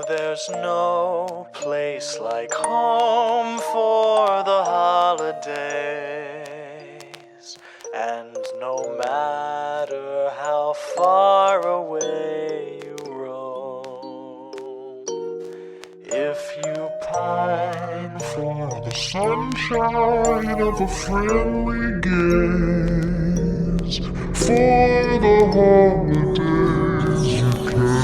there's no place like home for the holidays. And no matter how far away you roam, if you pine for the sunshine of a friendly gaze, for the holidays you can.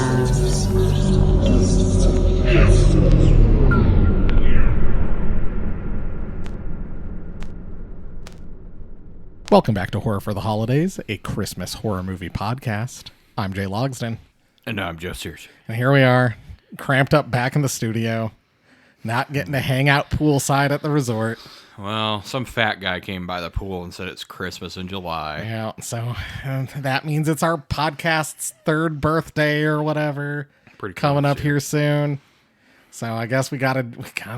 Welcome back to Horror for the Holidays, a Christmas horror movie podcast. I'm Jay Logsden. And I'm Joe Sears. And here we are, cramped up back in the studio, not getting to hang out poolside at the resort. Well, some fat guy came by the pool and said it's Christmas in July. Yeah, so that means it's our podcast's third birthday or whatever. Pretty coming close, up yeah. here soon. So I guess we gotta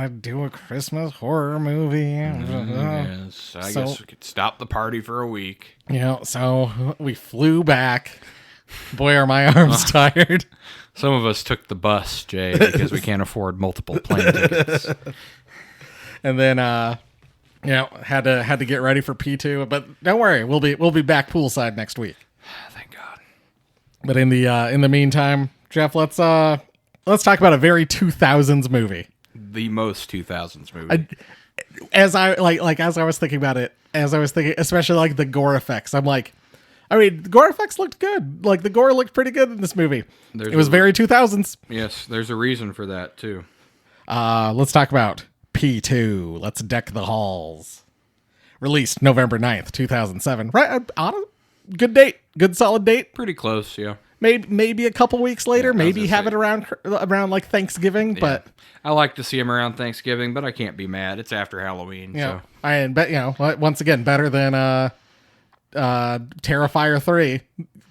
do a Christmas horror movie. Yes, I guess we could stop the party for a week. You know, so we flew back. Boy, are my arms tired. Some of us took the bus, Jay, because we can't afford multiple plane tickets. And then had to get ready for P2, but don't worry, we'll be back poolside next week. Thank God. But in the meantime, Jeff, let's talk about a very 2000s movie. The most 2000s movie. As I was thinking about it, especially like the gore effects, I'm like, I mean, the gore effects looked good. Like the gore looked pretty good in this movie. It was very 2000s. Yes, there's a reason for that too. Let's talk about P2. Let's Deck the Halls. Released November 9th, 2007. Right, good date, good solid date. Pretty close, yeah. Maybe a couple weeks later, Yeah, maybe have say. it around like Thanksgiving, but I like to see him around Thanksgiving, but I can't be mad. It's after Halloween, yeah, so. I bet once again better than Terrifier 3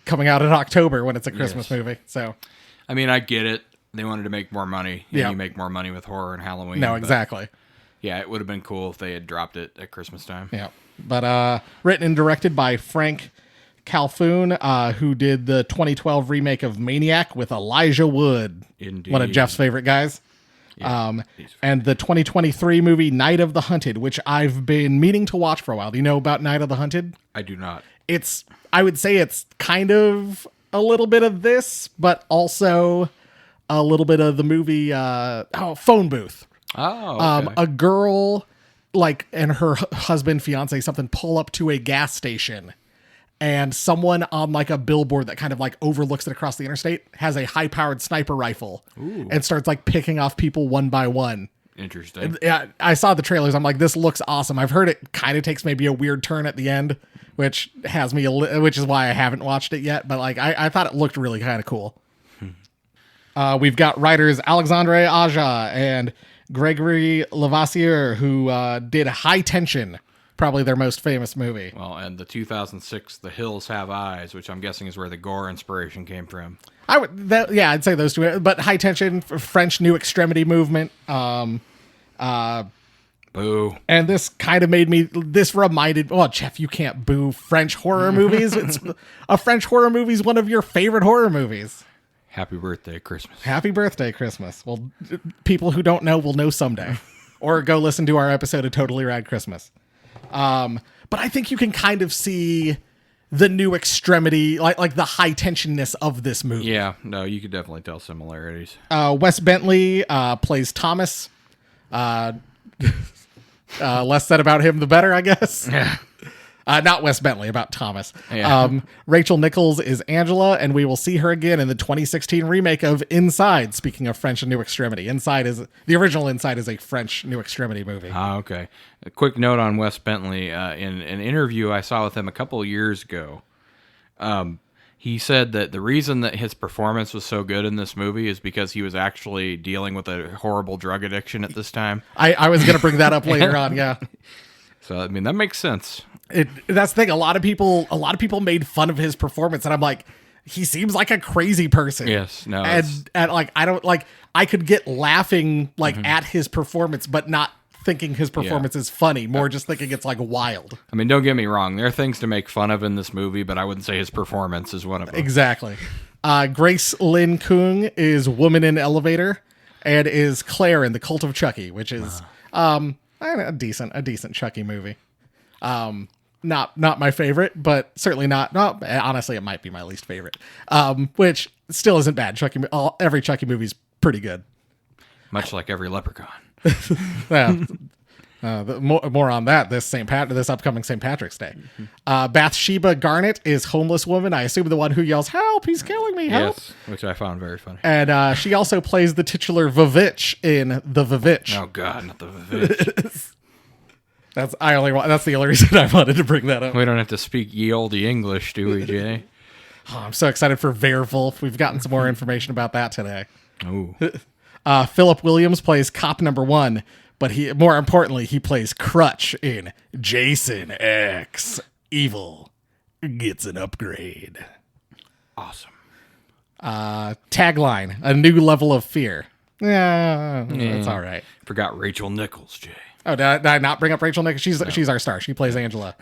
coming out in October when it's a Christmas movie. So I mean, I get it. They wanted to make more money. Yeah. You make more money with horror and Halloween. no, but exactly. Yeah, it would have been cool if they had dropped it at Christmas time. Yeah, but written and directed by Frank Calhoun, who did the 2012 remake of Maniac with Elijah Wood, Indeed. one of Jeff's favorite guys. Yeah, And the 2023 movie Night of the Hunted, which I've been meaning to watch for a while. Do you know about Night of the Hunted? I do not. I would say it's kind of a little bit of this, but also a little bit of the movie Phone Booth. Oh, okay. A girl and her husband, fiance, something pull up to a gas station, and someone on like a billboard that kind of like overlooks it across the interstate has a high-powered sniper rifle and starts like picking off people one by one. Interesting. Yeah, I saw the trailers. I'm like, this looks awesome. I've heard it kind of takes maybe a weird turn at the end, which has me, which is why I haven't watched it yet. But like, I thought it looked really kind of cool. We've got writers Alexandre Aja and Gregory Levasseur, who did High Tension, probably their most famous movie. Well, and the 2006 The Hills Have Eyes, which I'm guessing is where the gore inspiration came from. I'd say those two. But High Tension, French New Extremity movement. Boo. And this kind of reminded, well, Jeff, you can't boo French horror movies. A French horror movie is one of your favorite horror movies. Happy birthday, Christmas. Happy birthday, Christmas. Well, people who don't know will know someday. Or go listen to our episode of Totally Rad Christmas. But I think you can kind of see the new extremity, like the high tensionness of this movie. Yeah, no, you could definitely tell similarities. Wes Bentley plays Thomas. Less said about him, the better, I guess. Yeah. Not Wes Bentley, about Thomas. Yeah. Rachel Nichols is Angela, and we will see her again in the 2016 remake of Inside. Speaking of French and New Extremity, the original Inside is a French New Extremity movie. Ah, okay. A quick note on Wes Bentley. In an interview I saw with him a couple of years ago, he said that the reason that his performance was so good in this movie is because he was actually dealing with a horrible drug addiction at this time. I was going to bring that up later on, yeah. So, I mean, that makes sense. That's the thing. A lot of people made fun of his performance, and I'm like, he seems like a crazy person. Yes, no. And like, I don't like, I could get laughing at his performance, but not thinking his performance is funny, more just thinking it's like wild. I mean, don't get me wrong. There are things to make fun of in this movie, but I wouldn't say his performance is one of them. Exactly. Grace Lynn Kung is Woman in Elevator. and is Claire in The Cult of Chucky, which is a decent Chucky movie. Not my favorite, but certainly not. Honestly, it might be my least favorite. Which still isn't bad. Every Chucky movie is pretty good. Much like every leprechaun. Yeah. More on that this upcoming St. Patrick's Day. Bathsheba Garnett is Homeless Woman. I assume the one who yells, "Help! He's killing me! Help!" Yes, which I found very funny. And she also plays the titular Vavitch in The Vavitch. Oh God, not the Vavitch. That's the only reason I wanted to bring that up. We don't have to speak ye olde English, do we, Jay? Oh, I'm so excited for Werewolf. We've gotten some more information about that today. Ooh. Philip Williams plays cop number 1, but more importantly, he plays Crutch in Jason X. Evil gets an upgrade. Awesome. Tagline: a new level of fear. Yeah, that's all right. Forgot Rachel Nichols, Jay. Oh, did I not bring up Rachel Nichols? She's our star. She plays Angela.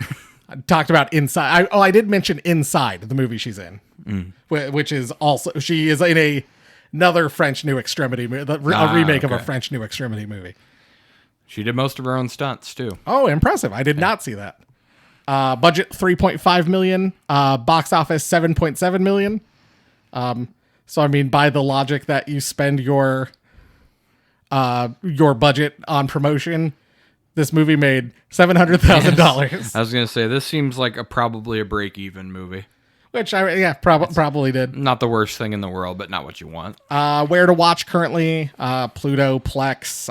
I talked about Inside. I did mention Inside, the movie she's in, which is also, she is in another French New Extremity movie, a remake of a French New Extremity movie. She did most of her own stunts too. Oh, impressive! I did not see that. Budget $3.5 million. Box office $7.7 million. So I mean, by the logic that you spend your budget on promotion, this movie made $700,000. I was gonna say this seems like probably a break-even movie. Which probably did. Not the worst thing in the world, but not what you want. Where to watch currently? Pluto, Plex.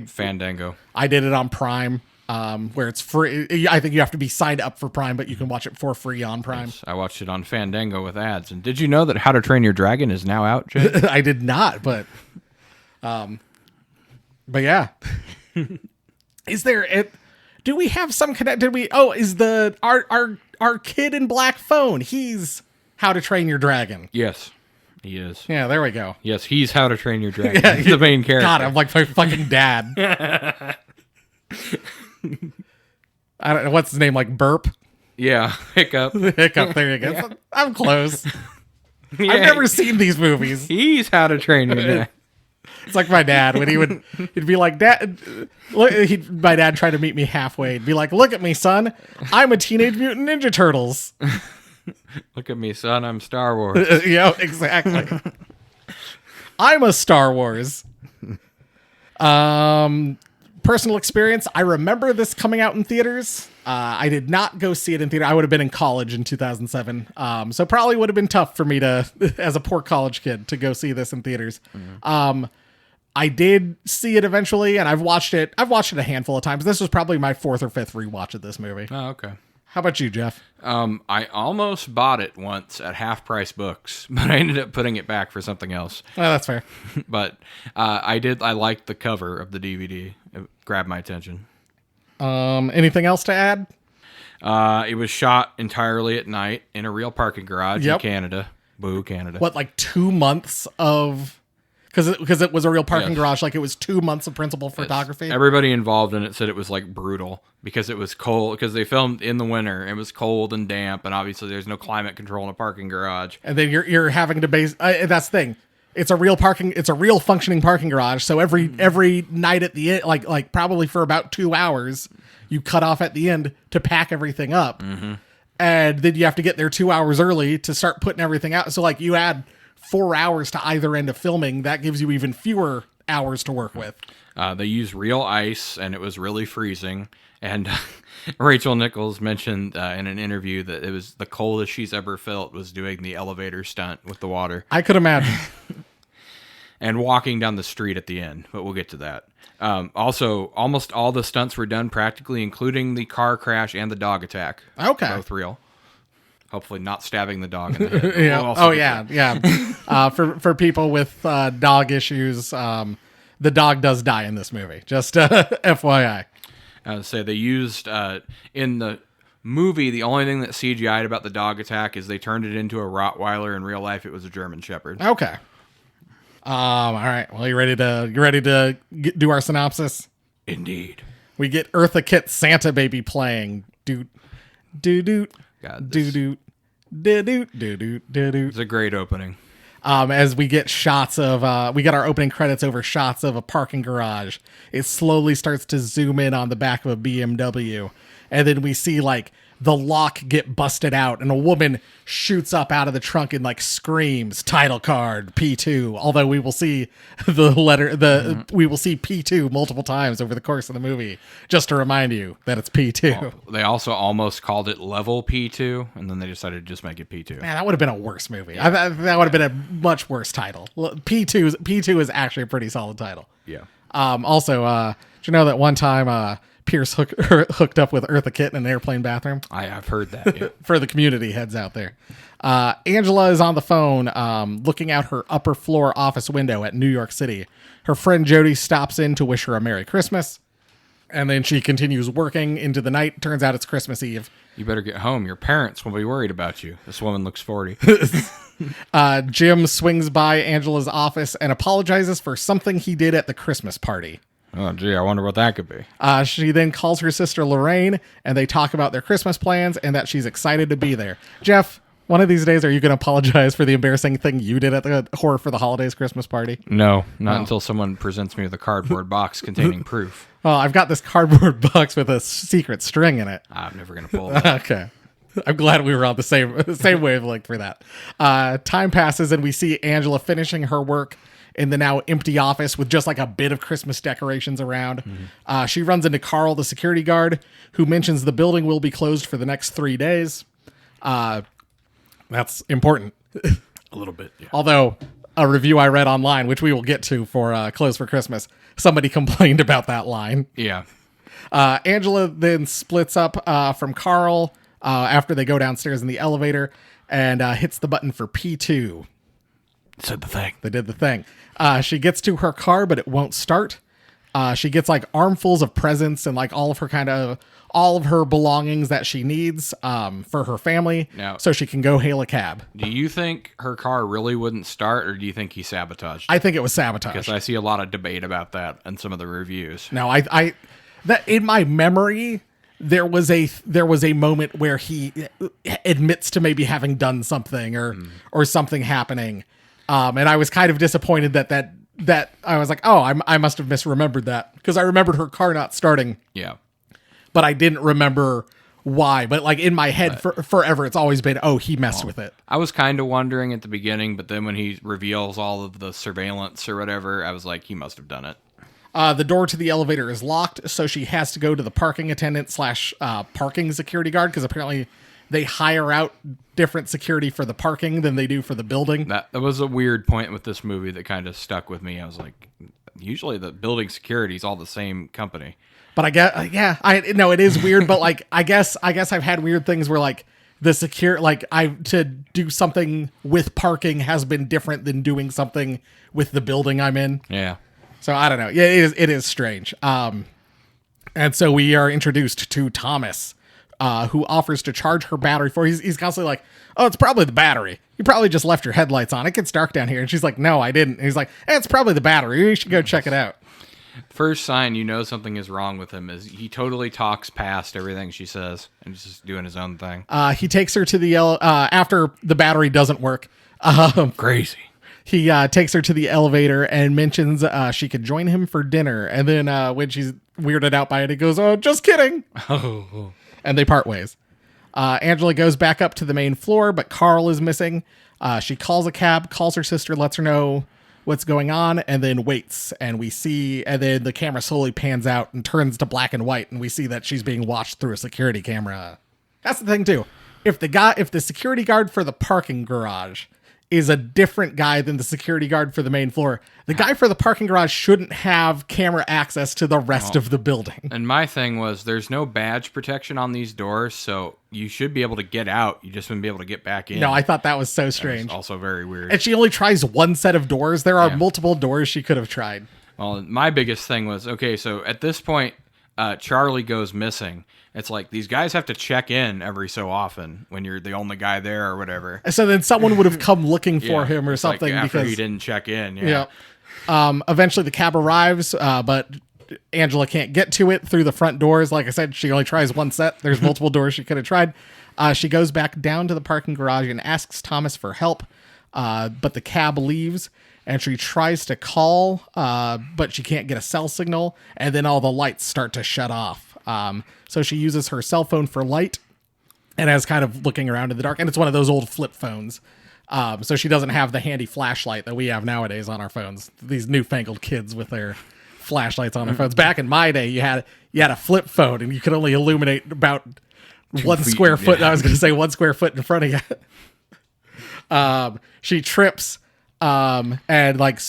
Fandango. I did it on Prime, where it's free. I think you have to be signed up for Prime, but you can watch it for free on Prime. Yes, I watched it on Fandango with ads. And did you know that How to Train Your Dragon is now out, Jay? I did not, but yeah. Is there? Do we have some connect? Did we? Oh, is our kid in black phone? He's How to Train Your Dragon. Yes, he is. Yeah, there we go. Yes, he's How to Train Your Dragon. Yeah, he's the main character. God, I'm like my fucking dad. I don't know what's his name. Like Burp. Yeah, Hiccup. Hiccup. There you go. Yeah. I'm close. Yeah, I've never seen these movies. He's How to Train Your Dragon. It's like my dad when he'd be like, "Dad," my dad tried to meet me halfway. He'd be like, "Look at me, son. I'm a Teenage Mutant Ninja Turtles." Look at me, son. I'm Star Wars. Yeah, exactly. I'm a Star Wars. Personal experience. I remember this coming out in theaters. I did not go see it in theater. I would have been in college in 2007. So probably would have been tough for me to, as a poor college kid, to go see this in theaters. Mm-hmm. I did see it eventually, and I've watched it a handful of times. This was probably my 4th or 5th rewatch of this movie. Oh, okay. How about you, Jeff? I almost bought it once at Half Price Books, but I ended up putting it back for something else. Well, that's fair. But I liked the cover of the DVD. It grabbed my attention. Anything else to add? It was shot entirely at night in a real parking garage in Canada. Boo, Canada. What, like 2 months of... Because it was a real parking garage, like it was 2 months of principal photography. Everybody involved in it said it was like brutal because it was cold. Because they filmed in the winter, it was cold and damp, and obviously there's no climate control in a parking garage. And then you're having to base. That's the thing. It's a real functioning parking garage. So every night at the end, like probably for about 2 hours, you cut off at the end to pack everything up, and then you have to get there 2 hours early to start putting everything out. So like you add 4 hours to either end of filming, that gives you even fewer hours to work with. They used real ice, and it was really freezing. And Rachel Nichols mentioned in an interview that it was the coldest she's ever felt was doing the elevator stunt with the water. I could imagine. And walking down the street at the end, but we'll get to that. Also, almost all the stunts were done practically, including the car crash and the dog attack. Okay. Both real. Hopefully not stabbing the dog in the head. Yeah. Oh, yeah. For people with dog issues, the dog does die in this movie. Just FYI. So they used, in the movie, the only thing that CGI'd about the dog attack is they turned it into a Rottweiler. In real life, it was a German Shepherd. Okay. All right. Well, you ready to do our synopsis? Indeed. We get Eartha Kitt Santa Baby playing. Doot, doot, doot. God, Doot, doot, doot, doot, doot, doot. It's a great opening. As we get shots of, we get our opening credits over shots of a parking garage. It slowly starts to zoom in on the back of a BMW. And then we see like the lock get busted out and a woman shoots up out of the trunk and like screams title card P2. Although we will see we will see P2 multiple times over the course of the movie, just to remind you that it's P2. They also almost called it Level P2, and then they decided to just make it P2. Man, that would have been a worse movie. That would have been a much worse title. P2 is actually a pretty solid title. Yeah. Also, did you know that one time Pierce hooked up with Eartha Kitt in an airplane bathroom? I've heard that. Yeah. For the community heads out there. Angela is on the phone looking out her upper floor office window at New York City. Her friend Jody stops in to wish her a Merry Christmas. And then she continues working into the night. Turns out it's Christmas Eve. You better get home. Your parents will be worried about you. This woman looks 40. Jim swings by Angela's office and apologizes for something he did at the Christmas party. Oh, gee, I wonder what that could be. She then calls her sister Lorraine, and they talk about their Christmas plans and that she's excited to be there. Jeff, one of these days, are you going to apologize for the embarrassing thing you did at the Horror for the Holidays Christmas party? No, not until someone presents me with a cardboard box containing proof. Well, I've got this cardboard box with a secret string in it. I'm never going to pull that. Okay. I'm glad we were on the same wavelength for that. Time passes, and we see Angela finishing her work in the now empty office with just like a bit of Christmas decorations around. Mm-hmm. She runs into Carl, the security guard, who mentions the building will be closed for the next 3 days. That's important. A little bit, yeah. Although a review I read online, which we will get to for Close for Christmas, somebody complained about that line. Yeah. Angela then splits up from Carl after they go downstairs in the elevator and hits the button for P2. Said the thing. They did the thing. She gets to her car, but it won't start. She gets like armfuls of presents and like all of her belongings that she needs for her family, so she can go hail a cab. Do you think her car really wouldn't start, or do you think he sabotaged it? I think it was sabotage. Because I see a lot of debate about that in some of the reviews. No, I that in my memory there was a moment where he admits to maybe having done something or something happening. And I was kind of disappointed that I was like, oh, I must have misremembered that, because I remembered her car not starting. Yeah. But I didn't remember why. But like in my head forever, it's always been, oh, he messed with it. I was kind of wondering at the beginning, but then when he reveals all of the surveillance or whatever, I was like, he must have done it. The door to the elevator is locked, so she has to go to the parking attendant / parking security guard, because apparently they hire out different security for the parking than they do for the building. That was a weird point with this movie that kind of stuck with me. I was like, usually the building security is all the same company. But I guess, no, it is weird. But like, I guess I've had weird things where like to do something with parking has been different than doing something with the building I'm in. Yeah. So I don't know. Yeah, it is strange. And so we are introduced to Thomas, who offers to charge her battery for. He's constantly like, oh, it's probably the battery. You probably just left your headlights on. It gets dark down here. And she's like, no, I didn't. And he's like, it's probably the battery. You should go check it out. First sign you know something is wrong with him is he totally talks past everything she says and he's just doing his own thing. He takes her to the after the battery doesn't work. Crazy. He takes her to the elevator and mentions she could join him for dinner. And then when she's weirded out by it, he goes, oh, just kidding. Oh. And they part ways. Angela goes back up to the main floor, but Carl is missing. She calls a cab, calls her sister, lets her know what's going on, and then waits. And then the camera slowly pans out and turns to black and white, and we see that she's being watched through a security camera. That's the thing too. If the security guard for the parking garage is a different guy than the security guard for the main floor, the guy for the parking garage shouldn't have camera access to the rest of the building. And my thing was, there's no badge protection on these doors, so you should be able to get out. You just wouldn't be able to get back in. No, I thought that was so strange. Also very weird. And she only tries one set of doors. There are multiple doors she could have tried. Well, my biggest thing was, okay, so at this point, Charlie goes missing. It's like these guys have to check in every so often when you're the only guy there or whatever. So then someone would have come looking for him or something, like after because he didn't check in. Yeah. Eventually the cab arrives, but Angela can't get to it through the front doors. Like I said, she only tries one set. There's multiple doors she could have tried. She goes back down to the parking garage and asks Thomas for help. but the cab leaves and she tries to call, but she can't get a cell signal, and then all the lights start to shut off. So she uses her cell phone for light and as kind of looking around in the dark, and it's one of those old flip phones. So she doesn't have the handy flashlight that we have nowadays on our phones. These newfangled kids with their flashlights on their phones. Back in my day, you had a flip phone and you could only illuminate about 1 square foot. I was going to say 1 square foot in front of you. She trips and like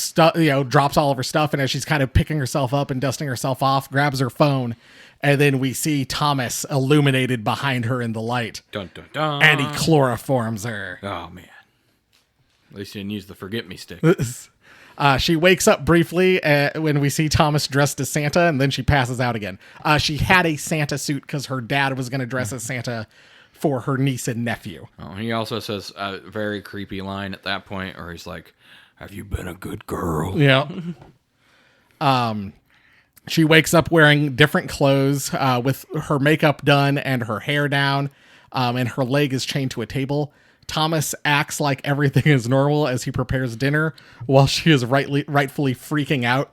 drops all of her stuff, and as she's kind of picking herself up and dusting herself off, grabs her phone, and then we see Thomas illuminated behind her in the light. Dun, dun, dun. And he chloroforms her. Oh man, at least you didn't use the forget me stick. She wakes up briefly when we see Thomas dressed as Santa, and then she passes out again. She had a Santa suit because her dad was going to dress as Santa for her niece and nephew. Oh, he also says a very creepy line at that point, where he's like, "Have you been a good girl?" Yeah. She wakes up wearing different clothes, with her makeup done and her hair down, and her leg is chained to a table. Thomas acts like everything is normal as he prepares dinner while she is rightfully freaking out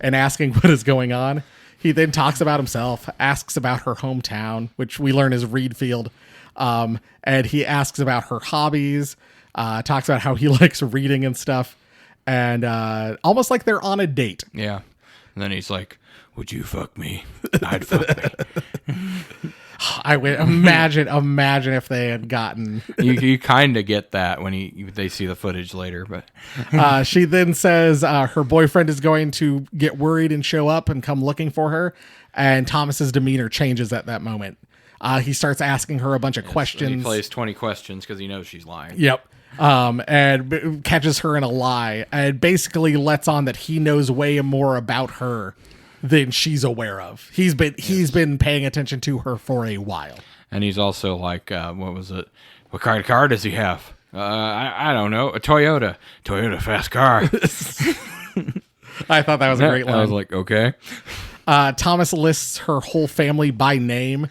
and asking what is going on. He then talks about himself, asks about her hometown, which we learn is Reedfield, and he asks about her hobbies, talks about how he likes reading and stuff, and almost like they're on a date. Yeah. And then he's like, "Would you fuck me? I'd fuck me." I would imagine if they had gotten. You kind of get that when they see the footage later, but She then says her boyfriend is going to get worried and show up and come looking for her, and Thomas's demeanor changes at that moment. He starts asking her a bunch of questions. He plays 20 questions because he knows she's lying. Yep. And catches her in a lie, and basically lets on that he knows way more about her than she's aware of. He's been paying attention to her for a while. And he's also like, what was it? What kind of car does he have? I don't know. A Toyota fast car. I thought that was a great line. I was like, okay. Thomas lists her whole family by name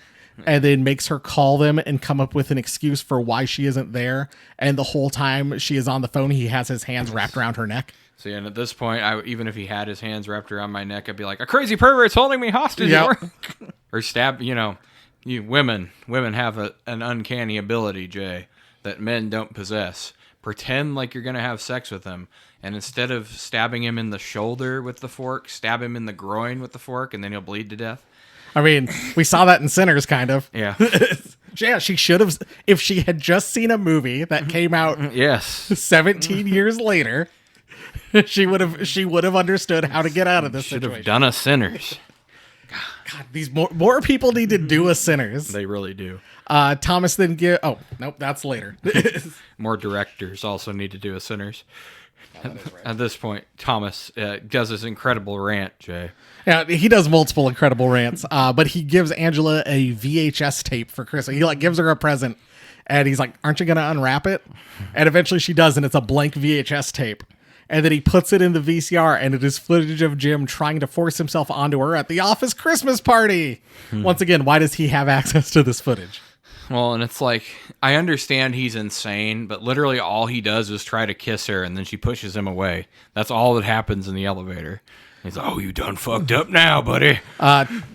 and then makes her call them and come up with an excuse for why she isn't there. And the whole time she is on the phone, he has his hands wrapped around her neck. See, and at this point, even if he had his hands wrapped around my neck, I'd be like, "A crazy pervert's holding me hostage." Yep. Or stab. Women have an uncanny ability, Jay, that men don't possess. Pretend like you're gonna have sex with him, and instead of stabbing him in the shoulder with the fork, stab him in the groin with the fork, and then he'll bleed to death. I mean, we saw that in Sinners, kind of. Yeah. Yeah, she should have, if she had just seen a movie that came out Yes. 17 years later, she would have understood how to get out of this Should situation. have done a Sinners. God, these more people need to do a Sinners. They really do. Thomas then oh, nope, that's later. More directors also need to do a Sinners. At this point, Thomas does this incredible rant, Jay. Yeah, he does multiple incredible rants, but he gives Angela a VHS tape for Christmas. He gives her a present, and he's like, "Aren't you going to unwrap it?" And eventually she does, and it's a blank VHS tape. And then he puts it in the VCR, and it is footage of Jim trying to force himself onto her at the office Christmas party. Once again, why does he have access to this footage? Well, and it's like, I understand he's insane, but literally all he does is try to kiss her, and then she pushes him away. That's all that happens in the elevator. He's like, "Oh, you done fucked up now, buddy."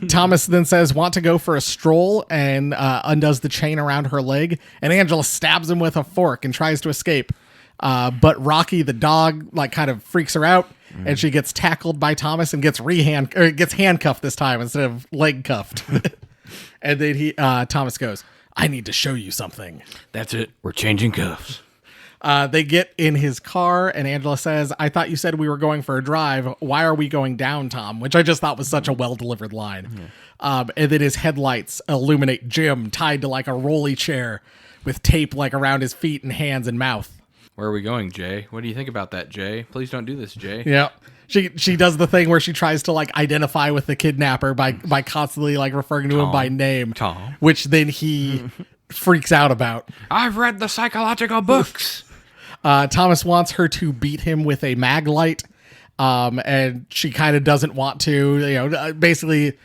Thomas then says, "Want to go for a stroll," and undoes the chain around her leg. And Angela stabs him with a fork and tries to escape. But Rocky, the dog, kind of freaks her out, and she gets tackled by Thomas and gets handcuffed this time instead of leg cuffed. And then Thomas goes, "I need to show you something." That's it. We're changing cuffs. They get in his car, and Angela says, "I thought you said we were going for a drive. Why are we going down, Tom?" Which I just thought was such a well-delivered line. And then his headlights illuminate Jim tied to a rolly chair with tape around his feet and hands and mouth. Where are we going, Jay? What do you think about that, Jay? Please don't do this, Jay. Yeah. She does the thing where she tries to identify with the kidnapper by constantly referring to him by name, Tom. which then he freaks out about. I've read the psychological books. Thomas wants her to beat him with a mag light, And she kind of doesn't want to, basically,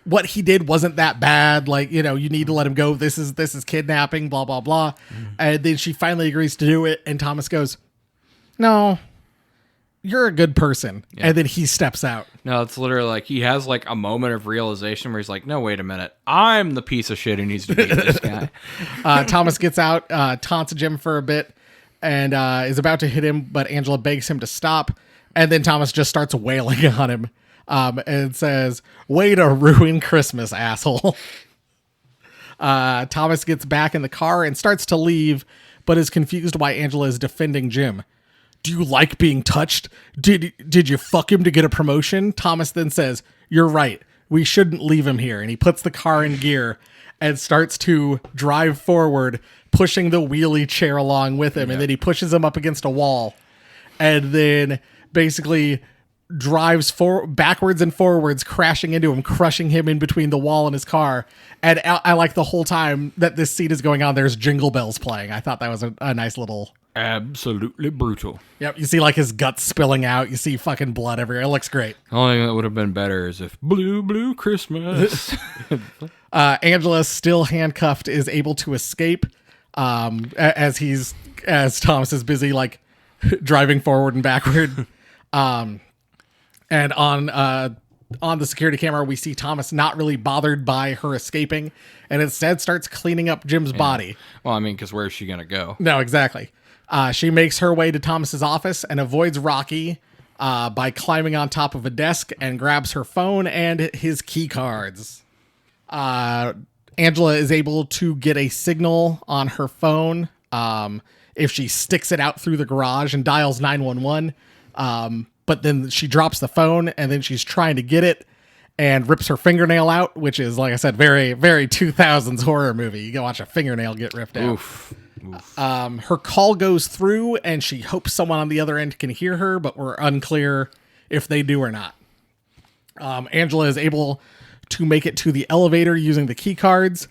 what he did wasn't that bad. Like, you need to let him go. This is kidnapping, blah, blah, blah. And then she finally agrees to do it. And Thomas goes, no, you're a good person. Yeah. And then he steps out. No, it's literally like he has like a moment of realization where he's like, no, wait a minute. I'm the piece of shit who needs to beat this guy. Thomas gets out, taunts Jim for a bit, and is about to hit him, but Angela begs him to stop. And then Thomas just starts wailing on him and says, way to ruin Christmas, asshole. Thomas gets back in the car and starts to leave, but is confused why Angela is defending Jim. Do you like being touched? Did you fuck him to get a promotion? Thomas then says, you're right. We shouldn't leave him here. And he puts the car in gear and starts to drive forward, pushing the wheelie chair along with him. Yeah. And then he pushes him up against a wall and then basically drives backwards and forwards, crashing into him, crushing him in between the wall and his car. And I like the whole time that this scene is going on, there's Jingle Bells playing. I thought that was a nice little... Absolutely brutal. Yep, you see like his guts spilling out. You see fucking blood everywhere. It looks great. The only thing that would have been better is if Blue Christmas. Angela, still handcuffed, is able to escape as Thomas is busy like driving forward and backward. And on the security camera, we see Thomas not really bothered by her escaping, and instead starts cleaning up Jim's body. Well, I mean, because where's she gonna go? No, exactly. She makes her way to Thomas's office and avoids Rocky by climbing on top of a desk and grabs her phone and his key cards. Angela is able to get a signal on her phone if she sticks it out through the garage and dials 911. But then she drops the phone and then she's trying to get it and rips her fingernail out, which is, like I said, very, very 2000s horror movie. You go watch a fingernail get ripped out. Oof. Her call goes through and she hopes someone on the other end can hear her, but we're unclear if they do or not. Angela is able to make it to the elevator using the key cards.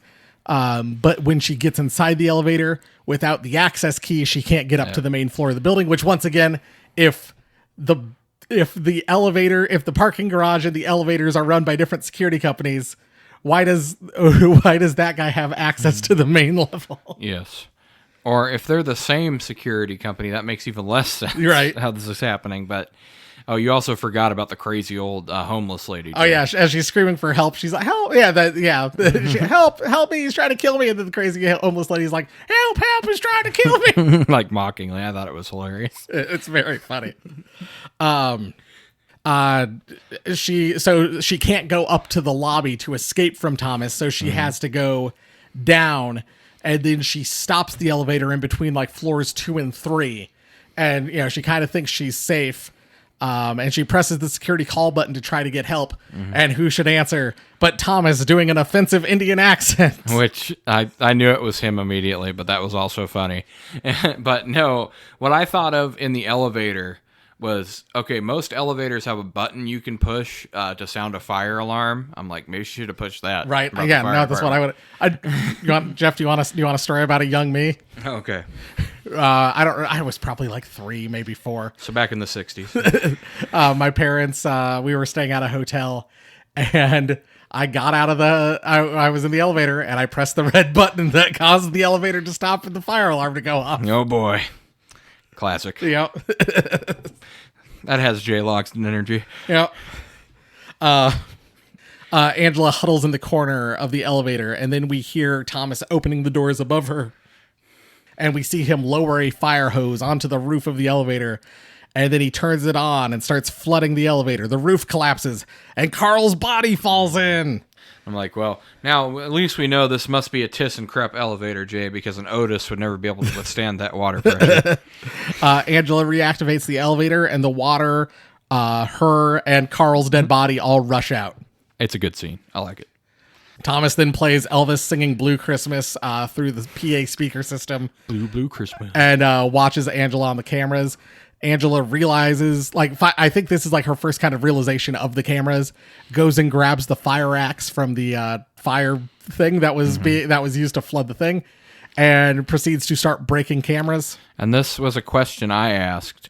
But when she gets inside the elevator without the access key, she can't get up to the main floor of the building, which once again, if the parking garage and the elevators are run by different security companies, why does that guy have access to the main level? Yes. Or if they're the same security company, that makes even less sense. You're right. How this is happening. But you also forgot about the crazy old homeless lady. Oh yeah, as she's screaming for help, she's like, "Help! Yeah, help me! He's trying to kill me!" And then the crazy homeless lady's like, "Help! He's trying to kill me!" Like mockingly. I thought it was hilarious. It's very funny. She can't go up to the lobby to escape from Thomas, so she has to go down, and then she stops the elevator in between like floors 2 and 3, and she kind of thinks she's safe. And she presses the security call button to try to get help. And who should answer but Thomas doing an offensive Indian accent? Which I knew it was him immediately, but that was also funny. But no, what I thought of in the elevator was, okay, most elevators have a button you can push to sound a fire alarm. I'm like, maybe she should have pushed that. Right. Yeah, no, that's what I would. Jeff, do you want a story about a young me? Okay. I was probably like 3, maybe 4. So back in the 60s. My parents, we were staying at a hotel, and I got out of I was in the elevator, and I pressed the red button that caused the elevator to stop and the fire alarm to go off. Oh boy. Classic. Yep. That has J-Loxton energy. Yep. Angela huddles in the corner of the elevator, and then we hear Thomas opening the doors above her. And we see him lower a fire hose onto the roof of the elevator. And then he turns it on and starts flooding the elevator. The roof collapses, and Carl's body falls in. I'm like, well, now at least we know this must be a ThyssenKrupp elevator, Jay, because an Otis would never be able to withstand that water pressure. Angela reactivates the elevator, and the water, her and Carl's dead body all rush out. It's a good scene. I like it. Thomas then plays Elvis singing Blue Christmas through the PA speaker system. Blue Christmas. And watches Angela on the cameras. Angela realizes, I think this is like her first kind of realization of the cameras, goes and grabs the fire axe from the fire thing that was that was used to flood the thing, and proceeds to start breaking cameras. And this was a question I asked.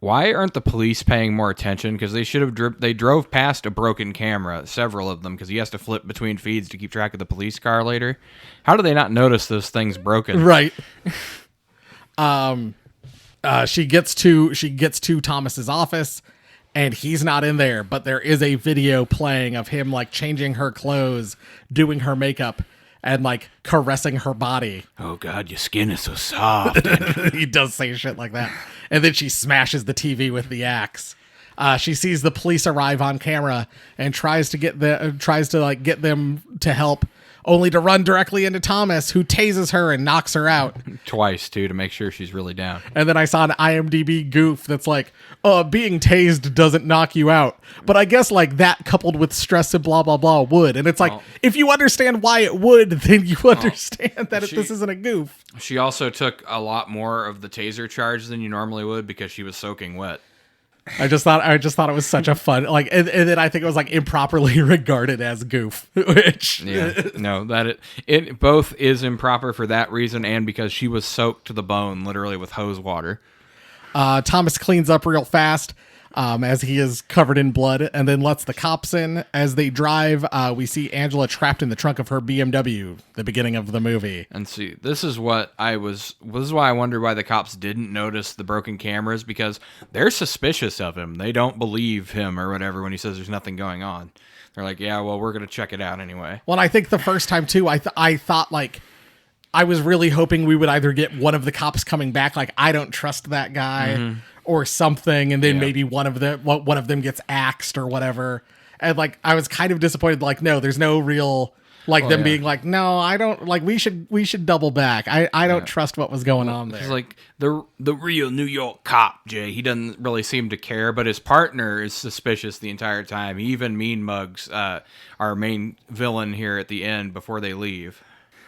Why aren't the police paying more attention? Because they should have. They drove past a broken camera, several of them, because he has to flip between feeds to keep track of the police car later. How do they not notice those things broken? Right. She gets to Thomas's office, and he's not in there, but there is a video playing of him like changing her clothes, doing her makeup, and like caressing her body. Oh God, your skin is so soft. He does say shit like that. And then she smashes the TV with the axe. She sees the police arrive on camera and tries to get them to help, only to run directly into Thomas, who tases her and knocks her out. Twice too, to make sure she's really down. And then I saw an IMDb goof that's like, being tased doesn't knock you out. But I guess like that coupled with stress and blah, blah, blah would. And it's like, if you understand why it would, then you understand that this isn't a goof. She also took a lot more of the taser charge than you normally would because she was soaking wet. I just thought it was such a fun, like, and then I think it was like improperly regarded as goof, which No, that it both is improper for that reason and because she was soaked to the bone, literally with hose water. Thomas cleans up real fast as he is covered in blood, and then lets the cops in. As they drive, we see Angela trapped in the trunk of her BMW, the beginning of the movie. And see, this is why I wondered why the cops didn't notice the broken cameras, because they're suspicious of him. They don't believe him or whatever when he says there's nothing going on. They're like, yeah, well, we're going to check it out anyway. Well, I think the first time too, I thought like, I was really hoping we would either get one of the cops coming back, like, I don't trust that guy, or something, and then maybe one of them gets axed or whatever. And like, I was kind of disappointed. Like, no, there's no real like being like, no, I don't like. We should double back. I don't trust what was going on there. It's like the real New York cop, Jay. He doesn't really seem to care, but his partner is suspicious the entire time. He even mean mugs our main villain here at the end before they leave.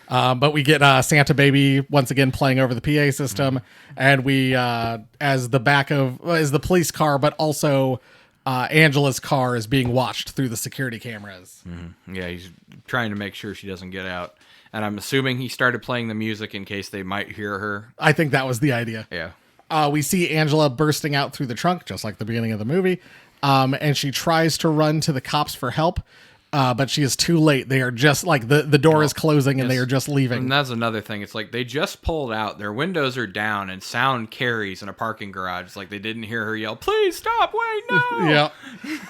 But we get Santa Baby once again playing over the PA system, and we as the police car, but also Angela's car is being watched through the security cameras. Mm-hmm. Yeah, he's trying to make sure she doesn't get out, and I'm assuming he started playing the music in case they might hear her. I think that was the idea. Yeah. We see Angela bursting out through the trunk, just like the beginning of the movie, and she tries to run to the cops for help. But she is too late. They are just like the door is closing and they are just leaving. And that's another thing. It's like they just pulled out. Their windows are down and sound carries in a parking garage. It's like they didn't hear her yell, "Please stop! Wait, no!"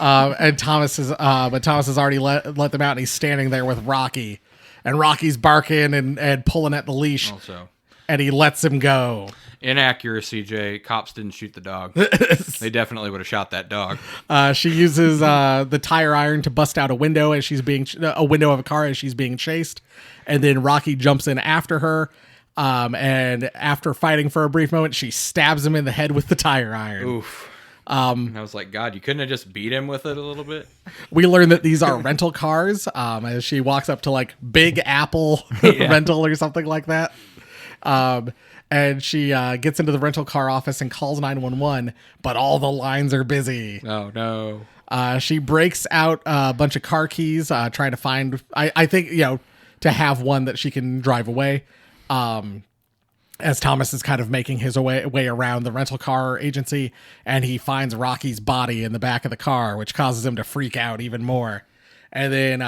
Yeah. And Thomas has already let them out, and he's standing there with Rocky, and Rocky's barking and pulling at the leash. Also, and he lets him go. Inaccuracy, Jay. Cops didn't shoot the dog. They definitely would have shot that dog. She uses the tire iron to bust out a window as she's being a window of a car as she's being chased, and then Rocky jumps in after her. And after fighting for a brief moment, she stabs him in the head with the tire iron. Oof. I was like, God, you couldn't have just beat him with it a little bit? We learn that these are rental cars as she walks up to like Big Apple rental or something like that. And she gets into the rental car office and calls 911, but all the lines are busy. Oh, no. She breaks out a bunch of car keys, trying to find, I think, to have one that she can drive away. As Thomas is kind of making his way around the rental car agency, and he finds Rocky's body in the back of the car, which causes him to freak out even more. And then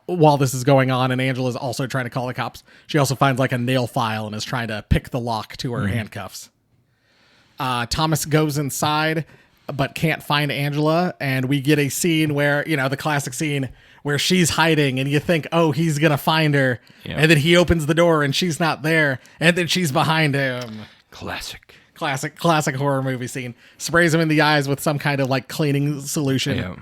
while this is going on, and Angela's also trying to call the cops, she also finds like a nail file and is trying to pick the lock to her handcuffs. Thomas goes inside, but can't find Angela. And we get a scene where, the classic scene where she's hiding and you think, oh, he's going to find her. Yep. And then he opens the door and she's not there. And then she's behind him. Classic horror movie scene. Sprays him in the eyes with some kind of like cleaning solution. Yeah.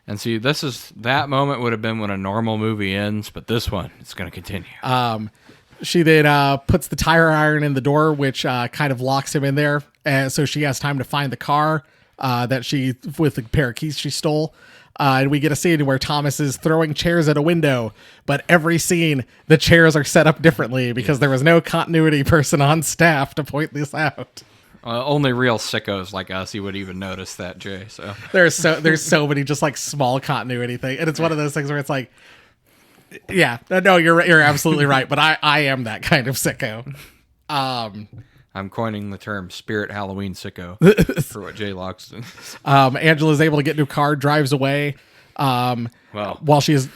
And see, that moment would have been when a normal movie ends, but this one, it's going to continue. She then puts the tire iron in the door, which kind of locks him in there. So she has time to find the car with the pair of keys she stole. And we get a scene where Thomas is throwing chairs at a window, but every scene, the chairs are set up differently because there was no continuity person on staff to point this out. Only real sickos like us, you would even notice that, Jay. So there's so many just like small continuity things, and it's one of those things where it's like, yeah, no, you're absolutely right, but I am that kind of sicko. I'm coining the term "spirit Halloween sicko" for what Jay Loxton. Angela's able to get into a car, drives away. Well, While she is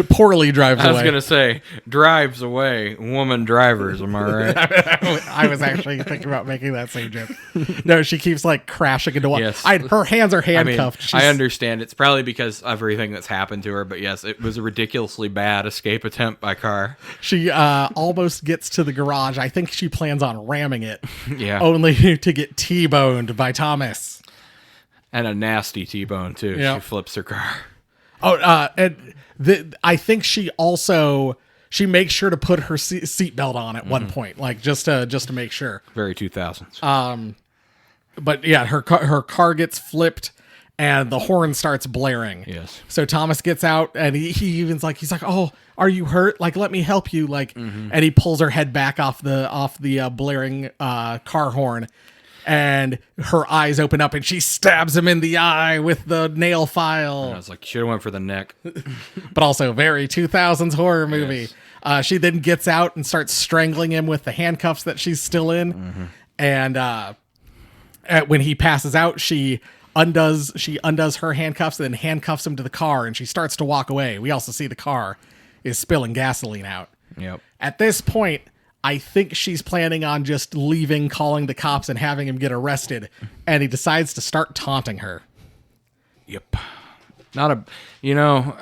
poorly drives I away. was gonna say drives away. Woman drivers, am I right? I was actually thinking about making that same joke. No, she keeps like crashing into one. Yes. Her hands are I mean, handcuffed. I understand. It's probably because of everything that's happened to her, but yes, it was a ridiculously bad escape attempt by car. She almost gets to the garage. I think she plans on ramming it, Yeah, only to get T-boned by Thomas. and a nasty T-bone too. Yeah. She flips her car. Oh, I think she makes sure to put her seatbelt on at one point, like just to make sure. Very 2000s. But yeah, her car gets flipped and the horn starts blaring. Yes. So Thomas gets out and he's like, oh, are you hurt? Like, let me help you. Like, and he pulls her head back off the blaring car horn, and her eyes open up and she stabs him in the eye with the nail file. I was like, should have went for the neck. But also very 2000s horror movie. Yes. She then gets out and starts strangling him with the handcuffs that she's still in. And when he passes out, she undoes her handcuffs and then handcuffs him to the car, and she starts to walk away. We also see the car is spilling gasoline out. Yep. At this point, I think she's planning on just leaving, calling the cops, and having him get arrested. And he decides to start taunting her. Yep. I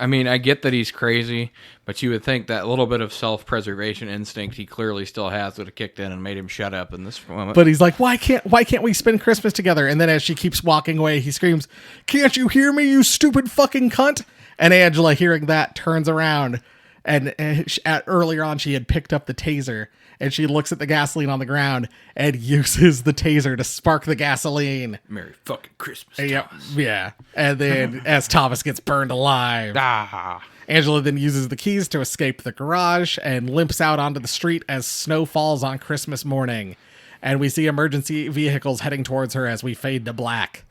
mean, I get that he's crazy, but you would think that little bit of self-preservation instinct he clearly still has would have kicked in and made him shut up in this moment. But he's like, why can't we spend Christmas together? And then as she keeps walking away, he screams, "Can't you hear me, you stupid fucking cunt?" And Angela, hearing that, turns around. And earlier on, she had picked up the taser, and she looks at the gasoline on the ground and uses the taser to spark the gasoline. Merry fucking Christmas, Yep. Thomas. Yeah. And then as Thomas gets burned alive, Angela then uses the keys to escape the garage and limps out onto the street as snow falls on Christmas morning. And we see emergency vehicles heading towards her as we fade to black.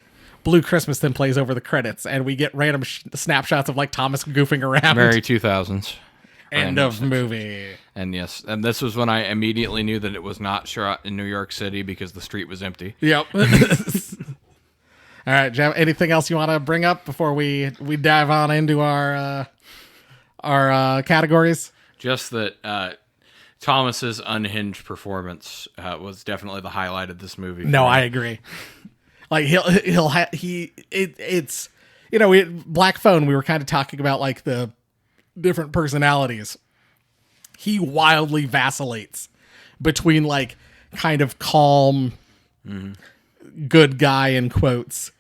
Blue Christmas then plays over the credits, and we get random snapshots of like Thomas goofing around. Very 2000s. End of movie. And yes, and this was when I immediately knew that it was not shot in New York City because the street was empty. Yep. All right, Jeff, anything else you want to bring up before we dive on into our categories? Just that Thomas's unhinged performance was definitely the highlight of this movie. No, I agree. Like it's Black Phone, we were kind of talking about like the different personalities. He wildly vacillates between like kind of calm good guy in quotes,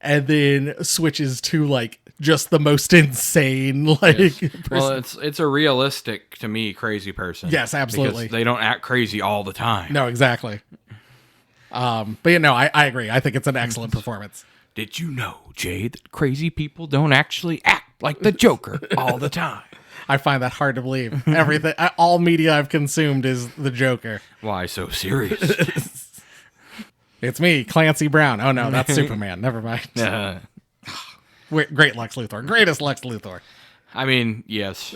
and then switches to like just the most insane like person. Well, it's a realistic, to me, crazy person. Yes, absolutely. Because they don't act crazy all the time. No, exactly. But I agree. I think it's an excellent performance. Did you know, Jay, that crazy people don't actually act like the Joker all the time? I find that hard to believe. Everything, all media I've consumed is the Joker. Why so serious? It's me, Clancy Brown. Oh no, that's Superman. Never mind. Great Lex Luthor. Greatest Lex Luthor. I mean, yes.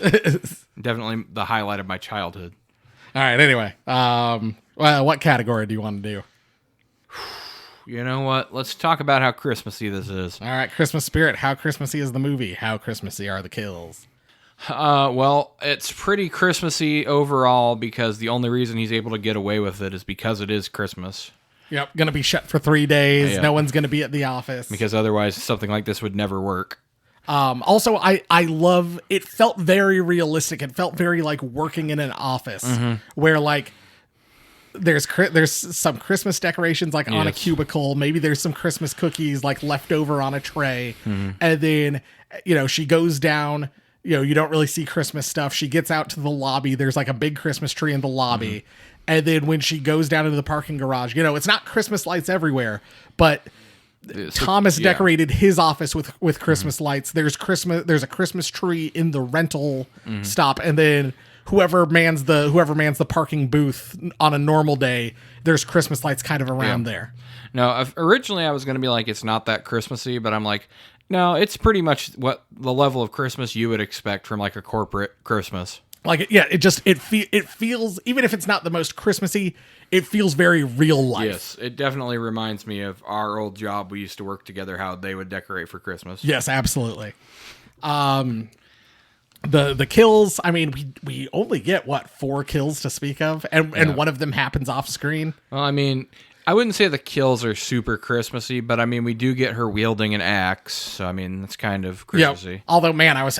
Definitely the highlight of my childhood. All right, anyway. What category do you want to do? You know what? Let's talk about how Christmassy this is. All right, Christmas spirit. How Christmassy is the movie? How Christmassy are the kills? Well, it's pretty Christmassy overall because the only reason he's able to get away with it is because it is Christmas. Yep, gonna be shut for 3 days. Yeah. No one's gonna be at the office. Because otherwise something like this would never work. Also, I love, it felt very realistic. It felt very like working in an office where like there's some Christmas decorations like on a cubicle. Maybe there's some Christmas cookies like left over on a tray. And then, she goes down, you don't really see Christmas stuff. She gets out to the lobby. There's like a big Christmas tree in the lobby. And then when she goes down into the parking garage, it's not Christmas lights everywhere, but Thomas decorated his office with Christmas lights. There's a Christmas tree in the rental stop, and then whoever mans the parking booth on a normal day, there's Christmas lights kind of around there. No, originally I was going to be like, it's not that Christmassy, but I'm like, no, it's pretty much what the level of Christmas you would expect from like a corporate Christmas. Like, yeah, it feels, even if it's not the most Christmassy, it feels very real life. Yes, it definitely reminds me of our old job. We used to work together, how they would decorate for Christmas. Yes, absolutely. The kills, I mean, we only get, 4 kills to speak of, and one of them happens off screen. Well, I mean, I wouldn't say the kills are super Christmassy, but I mean, we do get her wielding an axe, so I mean, that's kind of Christmassy. Yep. Although, man, I was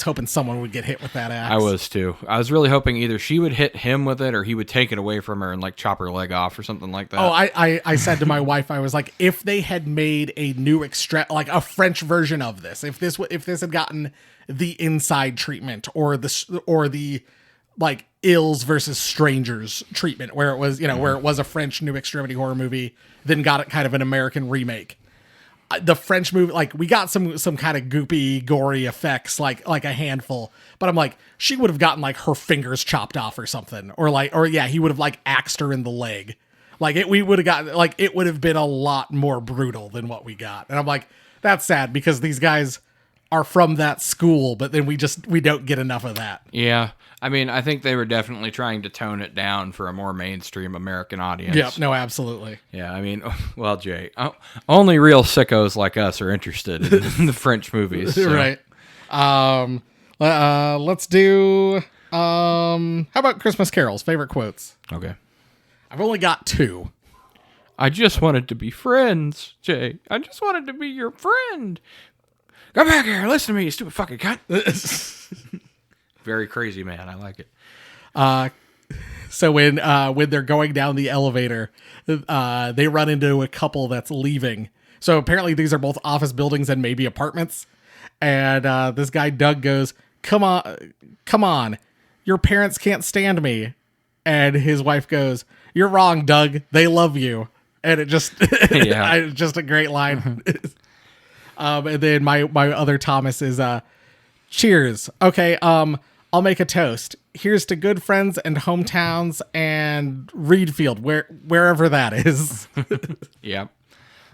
hoping someone would get hit with that axe. I was too. I was really hoping either she would hit him with it or he would take it away from her and like chop her leg off or something like that. Oh, I said to my wife, I was like, if they had made a new like a French version of this, if this had gotten the Inside treatment or the like Ills versus Strangers treatment, where it was, where it was a French New Extremity horror movie, then got it kind of an American remake. The French movie, like, we got some kind of goopy, gory effects, like a handful, but I'm like, she would have gotten like her fingers chopped off or something, or he would have like axed her in the leg. Like, we would have gotten, like, it would have been a lot more brutal than what we got. And I'm like, that's sad because these guys are from that school, but then we don't get enough of that. Yeah. I mean, I think they were definitely trying to tone it down for a more mainstream American audience. Yep, no, absolutely. Yeah, I mean, well, Jay, only real sickos like us are interested in the French movies. So. Right. Let's do, how about Christmas carols? Favorite quotes? Okay. I've only got 2. I just wanted to be friends, Jay. I just wanted to be your friend. Come back here. Listen to me, you stupid fucking cunt. Very crazy, man. I like it. So when they're going down the elevator, they run into a couple that's leaving. So apparently these are both office buildings and maybe apartments. And this guy Doug goes, come on, your parents can't stand me. And his wife goes, you're wrong, Doug. They love you. And it just, just a great line. And then my other Thomas is, cheers. Okay, I'll make a toast. Here's to good friends and hometowns and Reedfield, wherever that is. Yep.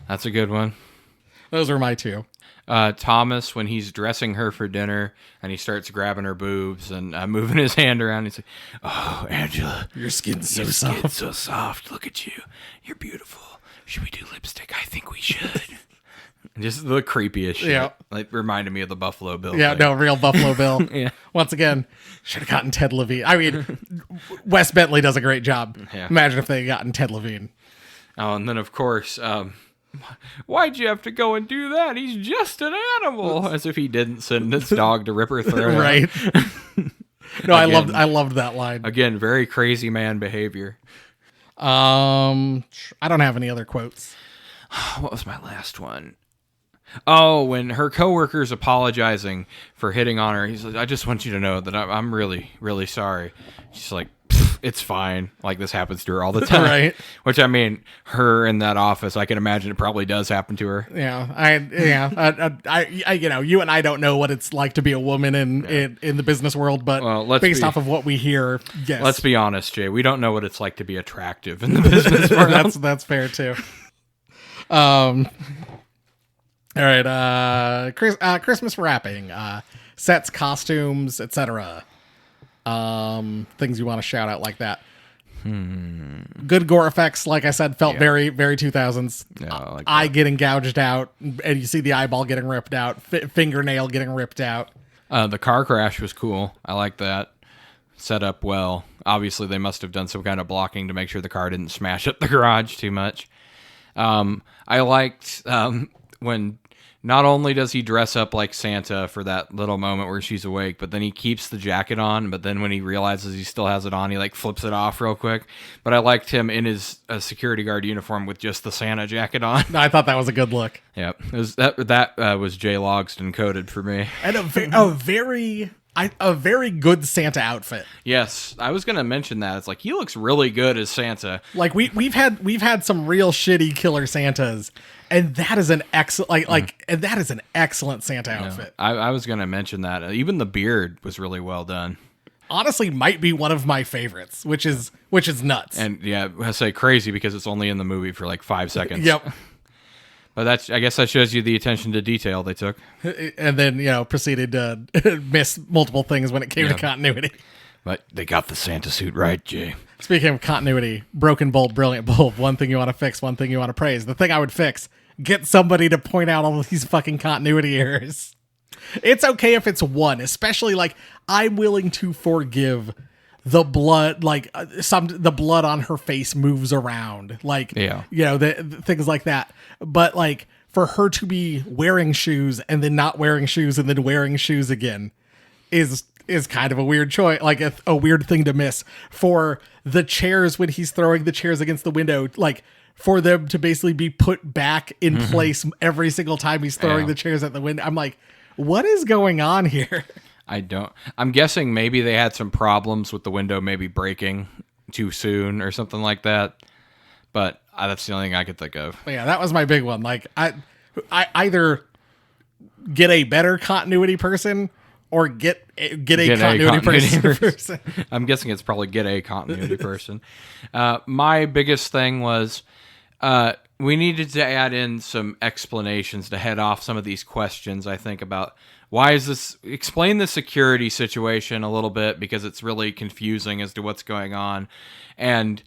That's a good one. Those are my 2. Thomas, when he's dressing her for dinner and he starts grabbing her boobs and moving his hand around, he's like, oh, Angela, Your skin's so your soft. skin's so soft. Look at you. You're beautiful. Should we do lipstick? I think we should. Just the creepiest shit. Yeah. Like, reminded me of the Buffalo Bill Yeah, thing. no, real Buffalo Bill. Yeah. Once again, should have gotten Ted Levine. I mean, Wes Bentley does a great job. Yeah. Imagine if they had gotten Ted Levine. Oh, and then, of course, why'd you have to go and do that? He's just an animal. As if he didn't send his dog to rip her throat out. Right. No, I loved that line. Again, very crazy man behavior. I don't have any other quotes. What was my last one? Oh, when her coworker's apologizing for hitting on her, he's like, I just want you to know that I'm really, really sorry. She's like, it's fine. Like, this happens to her all the time. Right. Which, I mean, her in that office, I can imagine it probably does happen to her. Yeah, I you and I don't know what it's like to be a woman in the business world, but based off of what we hear, yes. Let's be honest, Jay. We don't know what it's like to be attractive in the business world. That's fair too. All right, Christmas wrapping, sets, costumes, etc. Things you want to shout out like that. Good gore effects, like I said, felt very, very 2000s. Yeah, I like eye getting gouged out, and you see the eyeball getting ripped out, fingernail getting ripped out. The car crash was cool. I like that. Set up well. Obviously, they must have done some kind of blocking to make sure the car didn't smash up the garage too much. I liked when not only does he dress up like Santa for that little moment where she's awake, but then he keeps the jacket on. But then when he realizes he still has it on, he like flips it off real quick. But I liked him in his security guard uniform with just the Santa jacket on. I thought that was a good look. Yep, that was Jay Logston coded for me. And a very good Santa outfit. Yes, I was gonna mention that. It's like he looks really good as Santa. Like we've had some real shitty killer Santas, and that is an excellent and that is an excellent Santa outfit. I was gonna mention that. Even the beard was really well done. Honestly, might be one of my favorites, which is nuts. And yeah, I say crazy because it's only in the movie for like 5 seconds. Yep. But I guess that shows you the attention to detail they took. And then proceeded to miss multiple things when it came to continuity. But they got the Santa suit right, Jay. Speaking of continuity, broken bulb, brilliant bulb, one thing you want to fix, one thing you want to praise. The thing I would fix, get somebody to point out all of these fucking continuity errors. It's okay if it's one, especially like I'm willing to forgive the blood, like the blood on her face moves around, like, Yeah. you know, the things like that. But like for her to be wearing shoes and then not wearing shoes and then wearing shoes again is kind of a weird choice, like a weird thing to miss. For the chairs, when he's throwing the chairs against the window, like for them to basically be put back in place every single time he's throwing the chairs at the window. I'm like, what is going on here? I'm guessing maybe they had some problems with the window maybe breaking too soon or something like that. But that's the only thing I could think of. Yeah, that was my big one. Like I either get a better continuity person or get a continuity person. I'm guessing it's probably get a continuity person. My biggest thing was we needed to add in some explanations to head off some of these questions, I think, about why is this... Explain the security situation a little bit, because it's really confusing as to what's going on. And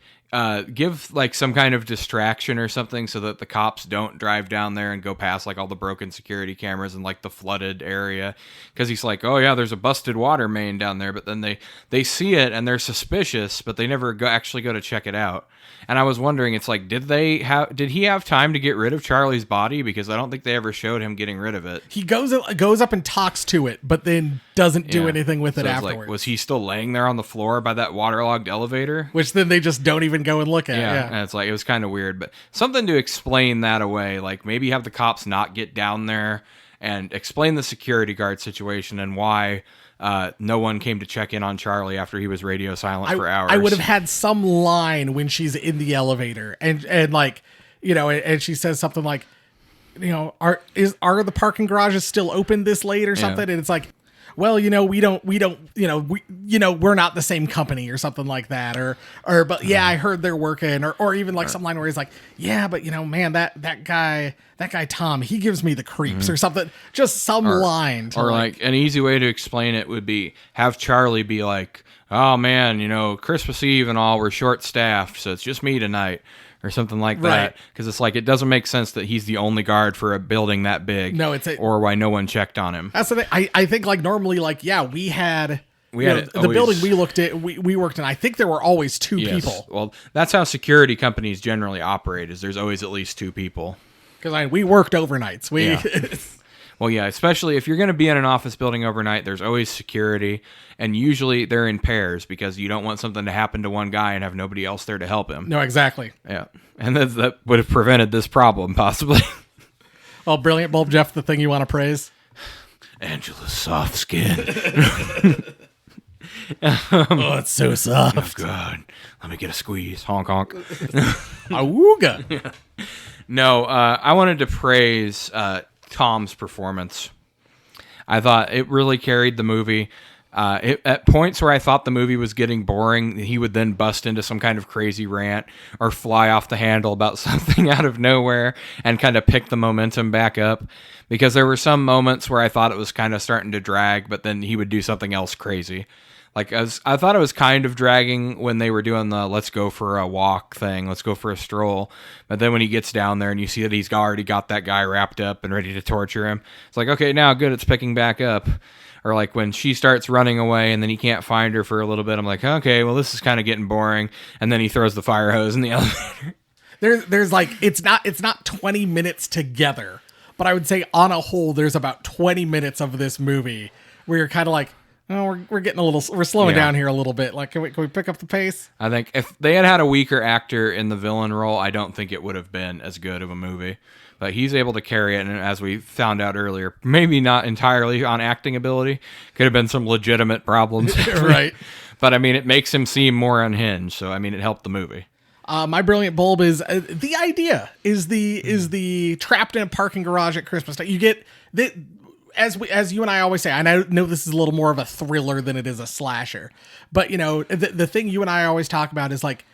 give like some kind of distraction or something so that the cops don't drive down there and go past like all the broken security cameras and like the flooded area, because he's like, oh yeah, there's a busted water main down there, but then they see it and they're suspicious, but they never actually go to check it out. And I was wondering, it's like, did he have time to get rid of Charlie's body? Because I don't think they ever showed him getting rid of it. He goes up and talks to it, but then doesn't do anything with it afterwards. Like, was he still laying there on the floor by that waterlogged elevator? Which then they just don't even go and look at. Yeah. And it's like, it was kind of weird, but something to explain that away. Like maybe have the cops not get down there and explain the security guard situation and why no one came to check in on Charlie after he was radio silent for hours. I would have had some line when she's in the elevator and like, you know, and she says something like, you know, are the parking garages still open this late or something? And it's like, well, you know, we don't, we're not the same company or something like that. Or, but yeah, I heard they're working or even like some line where he's like, yeah, but you know, man, that guy, Tom, he gives me the creeps or something, just some line. Or like an easy way to explain it would be have Charlie be like, oh man, you know, Christmas Eve and all, we're short staffed, so it's just me tonight. Or something like that, because it's like it doesn't make sense that he's the only guard for a building that big. No, or why no one checked on him. That's the thing. I think like normally, like we had the building we looked at, we worked in. I think there were always two people. Well, that's how security companies generally operate. Is there's always at least two people. Because we worked overnights. Well, yeah, especially if you're going to be in an office building overnight, there's always security, and usually they're in pairs because you don't want something to happen to one guy and have nobody else there to help him. No, exactly. Yeah, and that would have prevented this problem, possibly. Well, brilliant bulb, Jeff, the thing you want to praise? Angela's soft skin. Oh, it's so soft. Oh, God. Let me get a squeeze. Honk, honk. Awooga. No, I wanted to praise Tom's performance. I thought it really carried the movie. At points where I thought the movie was getting boring, he would then bust into some kind of crazy rant or fly off the handle about something out of nowhere and kind of pick the momentum back up. Because there were some moments where I thought it was kind of starting to drag, but then he would do something else crazy. Like I thought it was kind of dragging when they were doing the let's go for a walk thing, let's go for a stroll. But then when he gets down there and you see that he's already got that guy wrapped up and ready to torture him, it's like, okay, now good, it's picking back up. Or like when she starts running away and then he can't find her for a little bit, I'm like, okay, well, this is kind of getting boring. And then he throws the fire hose in the elevator. There's like, it's not 20 minutes together, but I would say on a whole, there's about 20 minutes of this movie where you're kind of like, oh, we're getting we're slowing down here a little bit. Like, can we pick up the pace? I think if they had a weaker actor in the villain role, I don't think it would have been as good of a movie. But he's able to carry it, and as we found out earlier, maybe not entirely on acting ability. Could have been some legitimate problems. Right. But, I mean, it makes him seem more unhinged, so, I mean, it helped the movie. My brilliant bulb is the idea is the trapped in a parking garage at Christmas time. You get the as you and I always say, I know this is a little more of a thriller than it is a slasher, but you know the thing you and I always talk about is like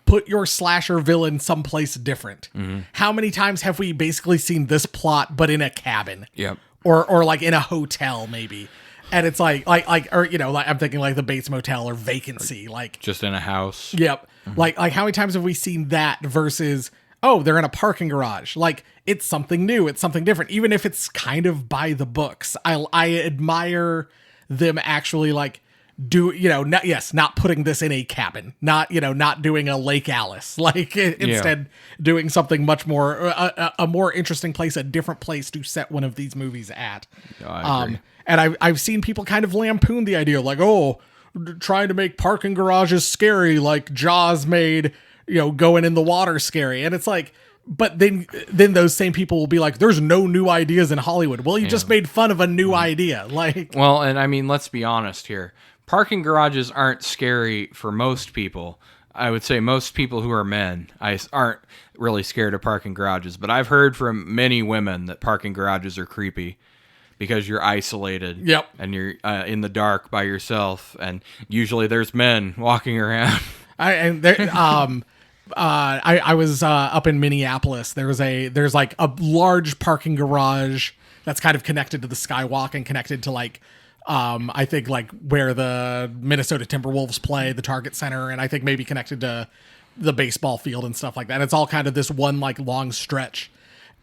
put your slasher villain someplace different. Mm-hmm. How many times have we basically seen this plot but in a cabin? Yep. Or like in a hotel maybe. And it's like, or, you know, like I'm thinking like the Bates Motel or Vacancy, like, Just in a house. yep. Like how many times have we seen that versus, oh, they're in a parking garage? Like, it's something new. It's something different. Even if it's kind of by the books, I admire them actually like not putting this in a cabin, not doing a Lake Alice, like instead doing something much more, a more interesting place, a different place to set one of these movies at. No, I agree. And I've seen people kind of lampoon the idea, like, oh, trying to make parking garages scary, like Jaws made, going in the water scary. And it's like, but then those same people will be like, there's no new ideas in Hollywood. Well, you just made fun of a new idea. Like, well, and I mean, let's be honest here. Parking garages aren't scary for most people. I would say most people who are men aren't really scared of parking garages. But I've heard from many women that parking garages are creepy because you're isolated. Yep. And you're in the dark by yourself. And usually there's men walking around. I was up in Minneapolis. There's like a large parking garage that's kind of connected to the Skywalk and connected to like, I think like where the Minnesota Timberwolves play, the Target Center, and I think maybe connected to the baseball field and stuff like that. It's all kind of this one like long stretch.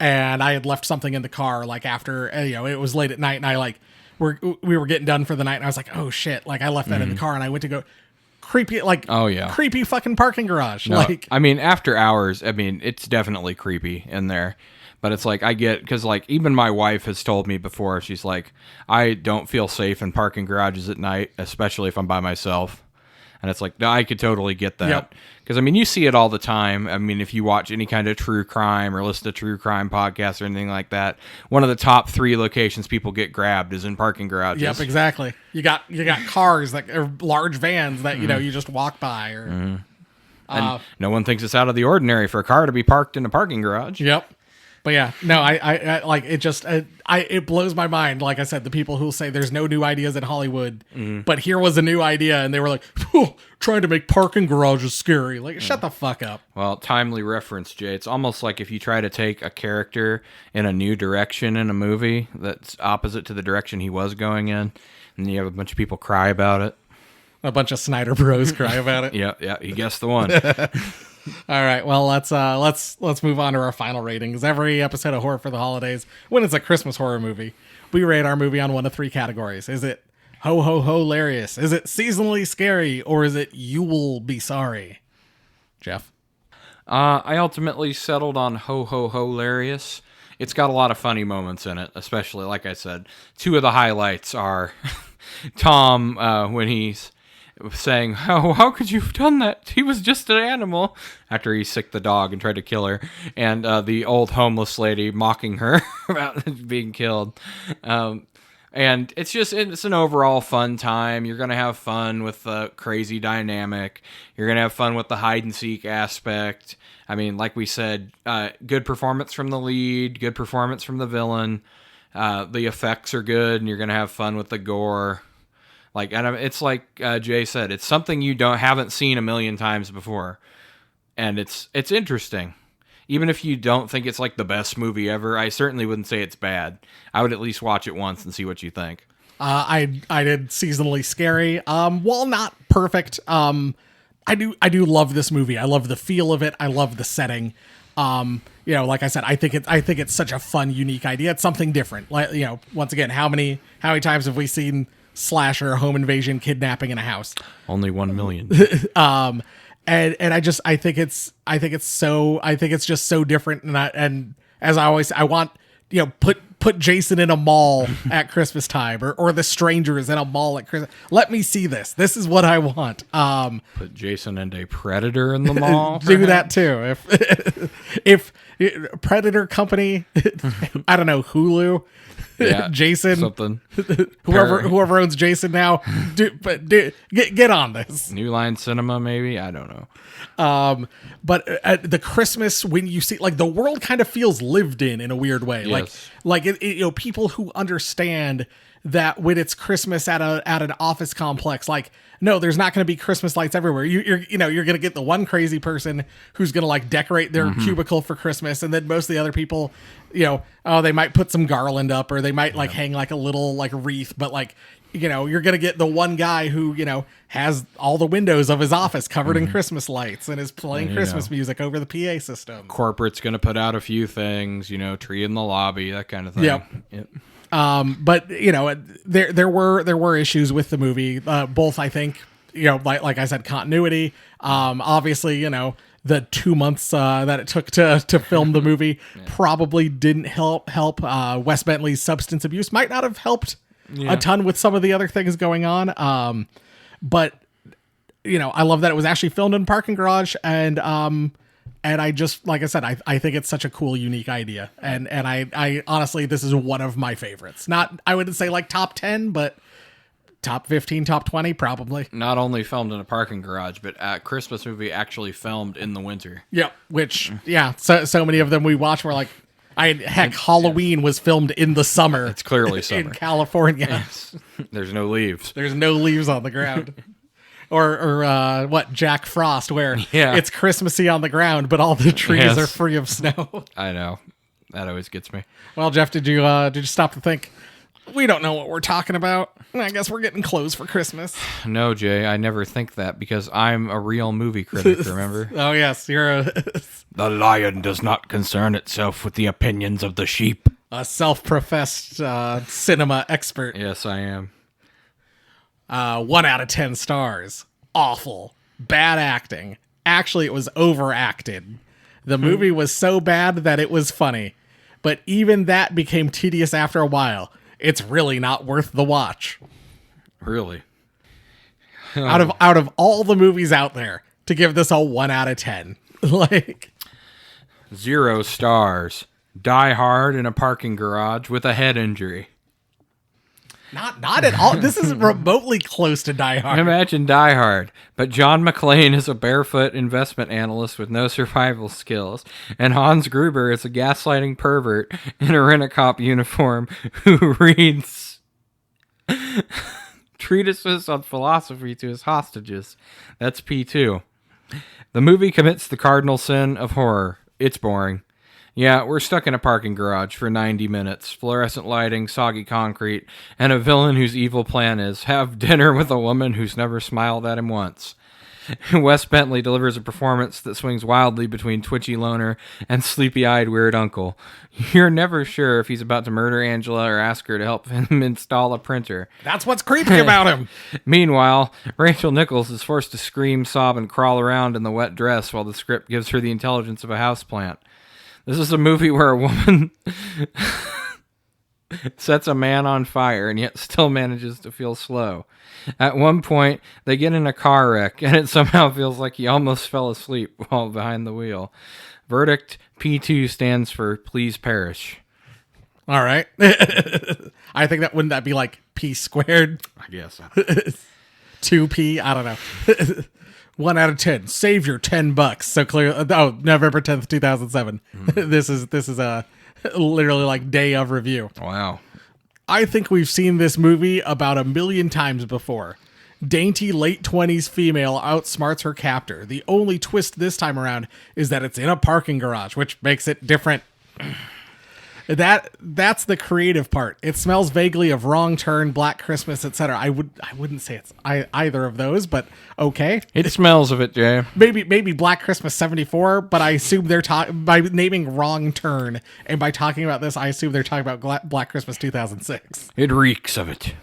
And I had left something in the car like after, it was late at night, and I like we were getting done for the night, and I was like, oh shit, like I left that in the car, and I went to go creepy, like, oh yeah, creepy fucking parking garage. No, like, I mean, after hours, I mean, it's definitely creepy in there. But it's like, I get, because like even my wife has told me before, she's like, I don't feel safe in parking garages at night, especially if I'm by myself. And it's like, no, I could totally get that. Yep. Because I mean, you see it all the time. I mean, if you watch any kind of true crime or listen to true crime podcasts or anything like that, one of the top 3 locations people get grabbed is in parking garages. yep, exactly. You got cars that are large vans that, you just walk by or, And no one thinks it's out of the ordinary for a car to be parked in a parking garage. yep. But yeah, no, I like it. Just it blows my mind. Like I said, the people who say there's no new ideas in Hollywood, but here was a new idea, and they were like, trying to make parking garages scary. Like, shut the fuck up. Well, timely reference, Jay. It's almost like if you try to take a character in a new direction in a movie that's opposite to the direction he was going in, and you have a bunch of people cry about it. A bunch of Snyder Bros cry about it. Yeah, you guessed the one. All right, well let's move on to our final ratings. Every episode of Horror for the Holidays, when it's a Christmas horror movie, we rate our movie on one of 3 categories. Is it ho ho ho hilarious? Is it seasonally scary? Or is it you will be sorry? Jeff? I ultimately settled on ho ho ho hilarious. It's got a lot of funny moments in it, especially like I said. 2 of the highlights are Tom when he's saying, how could you have done that? He was just an animal, after he sicked the dog and tried to kill her, and the old homeless lady mocking her about being killed. And it's an overall fun time. You're going to have fun with the crazy dynamic. You're going to have fun with the hide and seek aspect. I mean, like we said, good performance from the lead, good performance from the villain. The effects are good, and you're going to have fun with the gore. Like, and it's like Jay said, it's something you haven't seen a million times before, and it's interesting. Even if you don't think it's like the best movie ever, I certainly wouldn't say it's bad. I would at least watch it once and see what you think. I did seasonally scary. While not perfect, I do love this movie. I love the feel of it. I love the setting. Like I said, I think it's such a fun, unique idea. It's something different. Like, once again, how many times have we seen slasher, home invasion, kidnapping in a house? Only 1 million. And I think it's just so different. And as I always, I want, put Jason in a mall at Christmas time, or the strangers in a mall at Christmas. Let me see this. This is what I want. Put Jason and a Predator in the mall. Do that too. If Predator Company, I don't know, Hulu. Yeah, Jason, something. Whoever owns Jason now, get on this. New Line Cinema, maybe, I don't know. But at the Christmas, when you see, like, the world kind of feels lived in a weird way. Yes. Like people who understand that when it's Christmas at an office complex, like, no, there's not going to be Christmas lights everywhere. You're going to get the one crazy person who's going to like decorate their cubicle for Christmas, and then most of the other people, they might put some garland up, or they might like hang like a little like wreath, but like you're going to get the one guy who, has all the windows of his office covered in Christmas lights and is playing Christmas music over the PA system. Corporate's going to put out a few things, tree in the lobby, that kind of thing. Yep. But there were issues with the movie, both, I think, like I said, continuity. Obviously, the 2 months that it took to film the movie probably didn't help. Wes Bentley's substance abuse might not have helped a ton with some of the other things going on. But I love that it was actually filmed in a parking garage, and I just, like I said, I think it's such a cool, unique idea, and I honestly, this is one of my favorites. Not, I wouldn't say like top 10, but top 15, top 20, probably. Not only filmed in a parking garage, but a Christmas movie actually filmed in the winter. Yep. Which, so many of them we watch were like, Halloween was filmed in the summer. It's clearly summer. In California. Yes. There's no leaves. There's no leaves on the ground. Or what, Jack Frost, where it's Christmassy on the ground, but all the trees are free of snow. I know. That always gets me. Well, Jeff, did you stop to think, we don't know what we're talking about? I guess we're getting clothes for Christmas. No, Jay, I never think that because I'm a real movie critic, remember? Oh, yes, you're The lion does not concern itself with the opinions of the sheep. A self-professed cinema expert. Yes, I am. 1 out of 10 stars. Awful. Bad acting. Actually, it was overacted. The movie was so bad that it was funny. But even that became tedious after a while. It's really not worth the watch. Really? Out of all the movies out there, to give this a 1 out of 10. 0 stars. Die Hard in a parking garage with a head injury. Not at all. This is remotely close to Die Hard. Imagine Die Hard, but John McClane is a barefoot investment analyst with no survival skills, and Hans Gruber is a gaslighting pervert in a rent-a-cop uniform who reads treatises on philosophy to his hostages. That's P2. The movie commits the cardinal sin of horror. It's boring. Yeah, we're stuck in a parking garage for 90 minutes, fluorescent lighting, soggy concrete, and a villain whose evil plan is have dinner with a woman who's never smiled at him once. Wes Bentley delivers a performance that swings wildly between twitchy loner and sleepy-eyed weird uncle. You're never sure if he's about to murder Angela or ask her to help him install a printer. That's what's creepy about him. Meanwhile, Rachel Nichols is forced to scream, sob, and crawl around in the wet dress while the script gives her the intelligence of a houseplant. This is a movie where a woman sets a man on fire and yet still manages to feel slow. At one point, they get in a car wreck, and it somehow feels like he almost fell asleep while behind the wheel. Verdict, P2 stands for Please Perish. All right. I think wouldn't that be like P squared? I guess. 2P? I don't know. 1 out of 10. Save your $10. So clear. Oh, November 10th, 2007. This is a literally like day of review. Wow. I think we've seen this movie about 1 million times before. Dainty late 20s female outsmarts her captor. The only twist this time around is that it's in a parking garage, which makes it different. That's the creative part. It smells vaguely of Wrong Turn, Black Christmas, etc. I wouldn't say it's either of those, but okay. It smells of it, Jay. Maybe Black Christmas 74, but I assume they're by naming Wrong Turn and by talking about this, I assume they're talking about Black Christmas 2006. It reeks of it.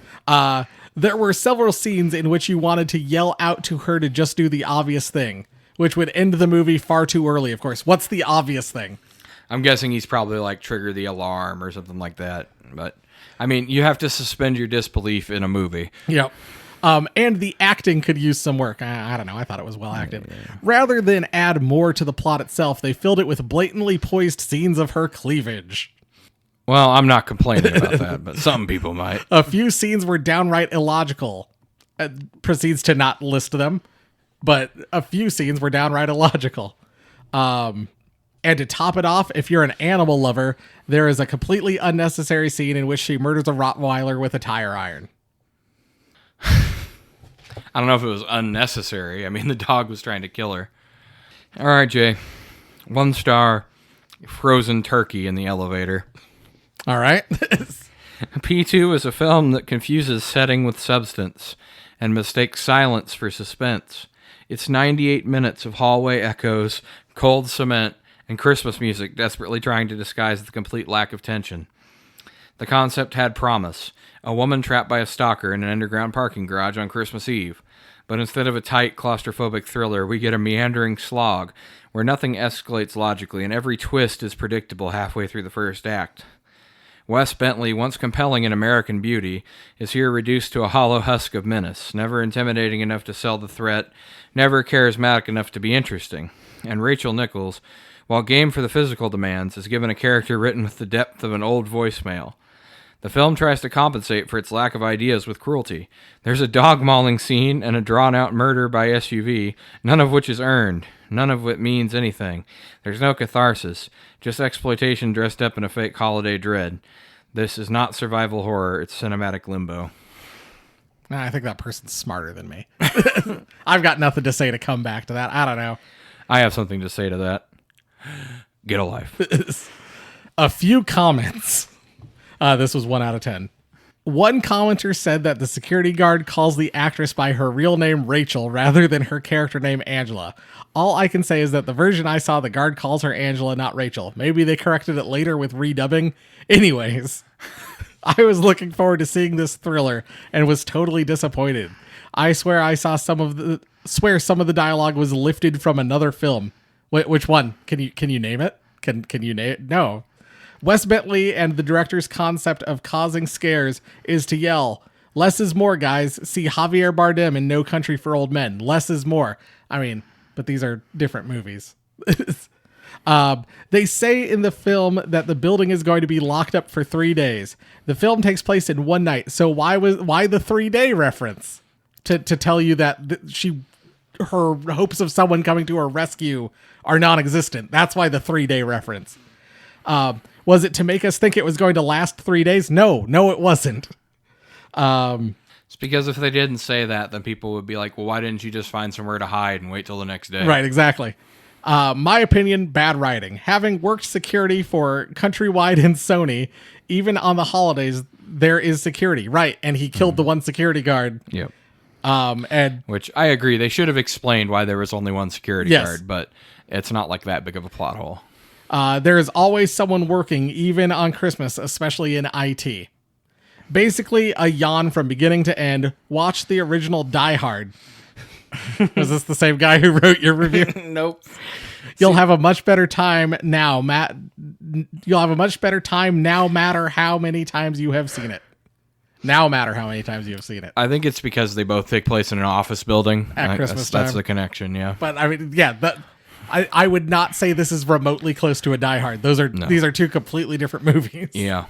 There were several scenes in which you wanted to yell out to her to just do the obvious thing, which would end the movie far too early, of course. What's the obvious thing? I'm guessing he's probably like trigger the alarm or something like that. But I mean, you have to suspend your disbelief in a movie. Yep. And the acting could use some work. I don't know. I thought it was well acted. Yeah. Rather than add more to the plot itself, they filled it with blatantly poised scenes of her cleavage. Well, I'm not complaining about that, but some people might. A few scenes were downright illogical. Proceeds to not list them, but a few scenes were downright illogical. And to top it off, if you're an animal lover, there is a completely unnecessary scene in which she murders a Rottweiler with a tire iron. I don't know if it was unnecessary. I mean, the dog was trying to kill her. All right, Jay. 1 star, frozen turkey in the elevator. All right. P2 is a film that confuses setting with substance and mistakes silence for suspense. It's 98 minutes of hallway echoes, cold cement, and Christmas music desperately trying to disguise the complete lack of tension. The concept had promise. A woman trapped by a stalker in an underground parking garage on Christmas Eve. But instead of a tight, claustrophobic thriller, we get a meandering slog where nothing escalates logically and every twist is predictable halfway through the first act. Wes Bentley, once compelling in American Beauty, is here reduced to a hollow husk of menace, never intimidating enough to sell the threat, never charismatic enough to be interesting. And Rachel Nichols, while game for the physical demands, is given a character written with the depth of an old voicemail. The film tries to compensate for its lack of ideas with cruelty. There's a dog mauling scene and a drawn-out murder by SUV, none of which is earned, none of it means anything. There's no catharsis, just exploitation dressed up in a fake holiday dread. This is not survival horror, it's cinematic limbo. Nah, I think that person's smarter than me. I've got nothing to say to come back to that. I don't know. I have something to say to that. Get a life. A few comments. This was 1 out of 10. One commenter said that the security guard calls the actress by her real name Rachel rather than her character name Angela. All I can say is that the version I saw, the guard calls her Angela, not Rachel. Maybe they corrected it later with redubbing. Anyways, I was looking forward to seeing this thriller and was totally disappointed. I swear some of the dialogue was lifted from another film. Which one? Can you name it? Can you name it? No. Wes Bentley and the director's concept of causing scares is to yell, "Less is more, guys. See Javier Bardem in No Country for Old Men. Less is more." I mean, but these are different movies. They say in the film that the building is going to be locked up for 3 days. The film takes place in one night. So why the 3-day reference? To tell you that her hopes of someone coming to her rescue are non-existent. That's why the 3-day reference. Was it to make us think it was going to last 3 days? No, it wasn't. It's because if they didn't say that, then people would be like, well, why didn't you just find somewhere to hide and wait till the next day? Right, exactly. My opinion, bad writing. Having worked security for Countrywide and Sony, even on the holidays, there is security. Right, and he killed the one security guard. Yep. And which I agree, they should have explained why there was only one security Yes. guard, but it's not like that big of a plot hole. There is always someone working, even on Christmas, especially in IT. Basically, a yawn from beginning to end. Watch the original Die Hard. Was this the same guy who wrote your review? Nope. You'll have a much better time now, Matt. You'll have a much better time now, matter how many times you have seen it. Now, matter how many times you have seen it. I think it's because they both take place in an office building. At Christmas time. That's the connection, yeah. But I mean, yeah, I would not say this is remotely close to a Die Hard. These are two completely different movies. Yeah.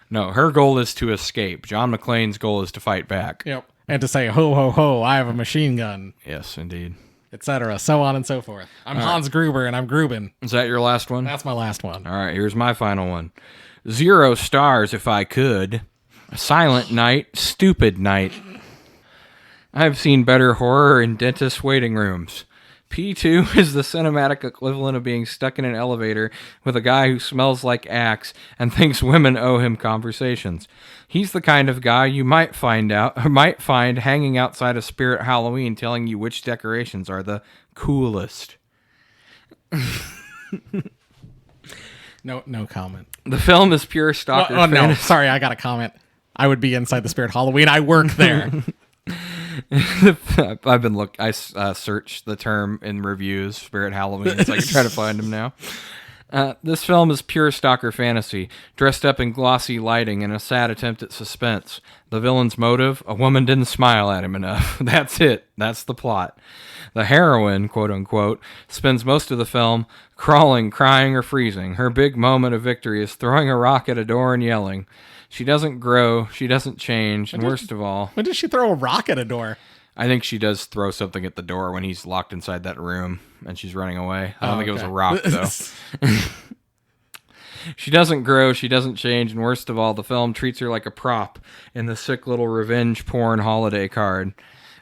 No, her goal is to escape. John McClane's goal is to fight back. Yep. And to say, ho, ho, ho, I have a machine gun, Yes, indeed. etc., so on and so forth. I'm Hans Gruber, and I'm Gruben. Is that your last one? That's my last one. All right, here's my final one. 0 stars if I could. Silent Night, Stupid Night. I've seen better horror in dentist waiting rooms. P2 is the cinematic equivalent of being stuck in an elevator with a guy who smells like Axe and thinks women owe him conversations. He's the kind of guy you might find hanging outside a Spirit Halloween telling you which decorations are the coolest. No comment. The film is pure stalker Oh, no. fantasy. Sorry, I got a comment. I would be inside the Spirit Halloween. I work there. I've been I searched the term in reviews, Spirit Halloween, so I can try to find them now. This film is pure stalker fantasy, dressed up in glossy lighting and a sad attempt at suspense. The villain's motive? A woman didn't smile at him enough. That's it. That's the plot. The heroine, quote unquote, spends most of the film crawling, crying, or freezing. Her big moment of victory is throwing a rock at a door and yelling. She doesn't grow, she doesn't change, and worst of all... When did she throw a rock at a door? I think she does throw something at the door when he's locked inside that room and she's running away. I don't think it was a rock, though. She doesn't grow, she doesn't change, and worst of all, the film treats her like a prop in the sick little revenge porn holiday card.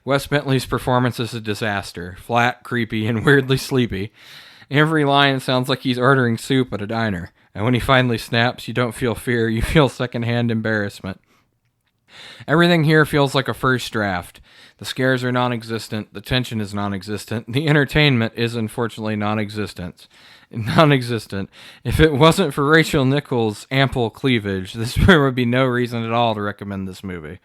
Wes Bentley's performance is a disaster. Flat, creepy, and weirdly sleepy. Every line sounds like he's ordering soup at a diner. And when he finally snaps, you don't feel fear, you feel secondhand embarrassment. Everything here feels like a first draft. The scares are non-existent, the tension is non-existent, the entertainment is unfortunately non-existent. If it wasn't for Rachel Nichols' ample cleavage, there would be no reason at all to recommend this movie.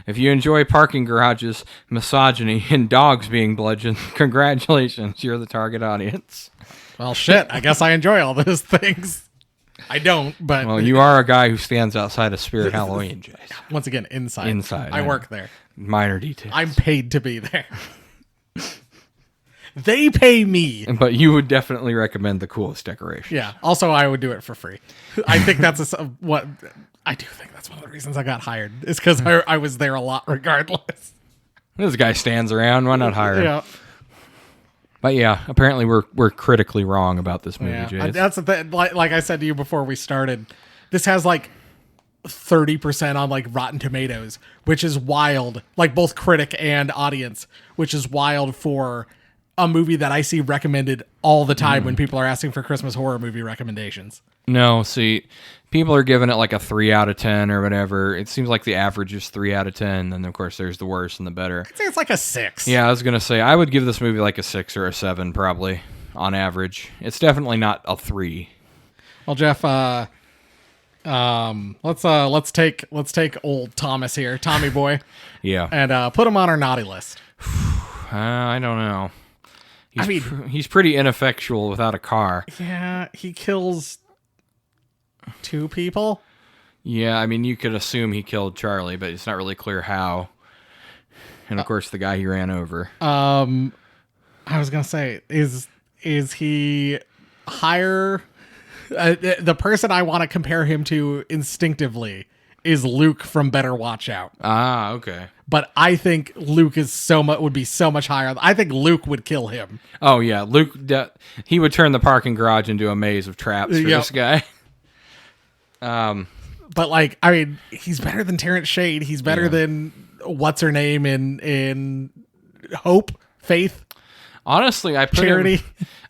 If you enjoy parking garages, misogyny, and dogs being bludgeoned, congratulations, you're the target audience. Well, shit. I guess I enjoy all those things. I don't, but Well, you are a guy who stands outside of Spirit Halloween, Jace. once again, inside. Inside, I I work there. Minor details. I'm paid to be there. They pay me. But you would definitely recommend the coolest decoration. Yeah. Also, I would do it for free. I think that's what I do think that's one of the reasons I got hired. Is because I was there a lot, regardless. This guy stands around. Why not hire him? Yeah. But yeah, apparently we're critically wrong about this movie, Yeah. Jace. That's the thing. Like I said to you before we started, this has like 30% on like Rotten Tomatoes, which is wild. Like both critic and audience, which is wild for a movie that I see recommended all the time when people are asking for Christmas horror movie recommendations. No, see, people are giving it like a 3 out of 10 or whatever. It seems like the average is 3 out of 10. Then, of course, there's the worse and the better. I'd say it's like a 6. Yeah, I was going to say, I would give this movie like a 6 or a 7, probably, on average. It's definitely not a 3. Well, Jeff, let's take old Thomas here, Tommy boy, Yeah. and put him on our naughty list. I don't know. He's I pretty ineffectual without a car. Yeah, he kills 2 people. Yeah, I mean, you could assume he killed Charlie, but it's not really clear how. And, of course, the guy he ran over. I was gonna say, is he higher? The person I want to compare him to instinctively is Luke from Better Watch Out. Ah, okay. But I think Luke would be so much higher. I think Luke would kill him. Oh, yeah. Luke, he would turn the parking garage into a maze of traps for Yep. this guy. But like, I mean, he's better than Terrence Shade. He's better than what's her name in Hope, Faith, Honestly, I put Charity. him,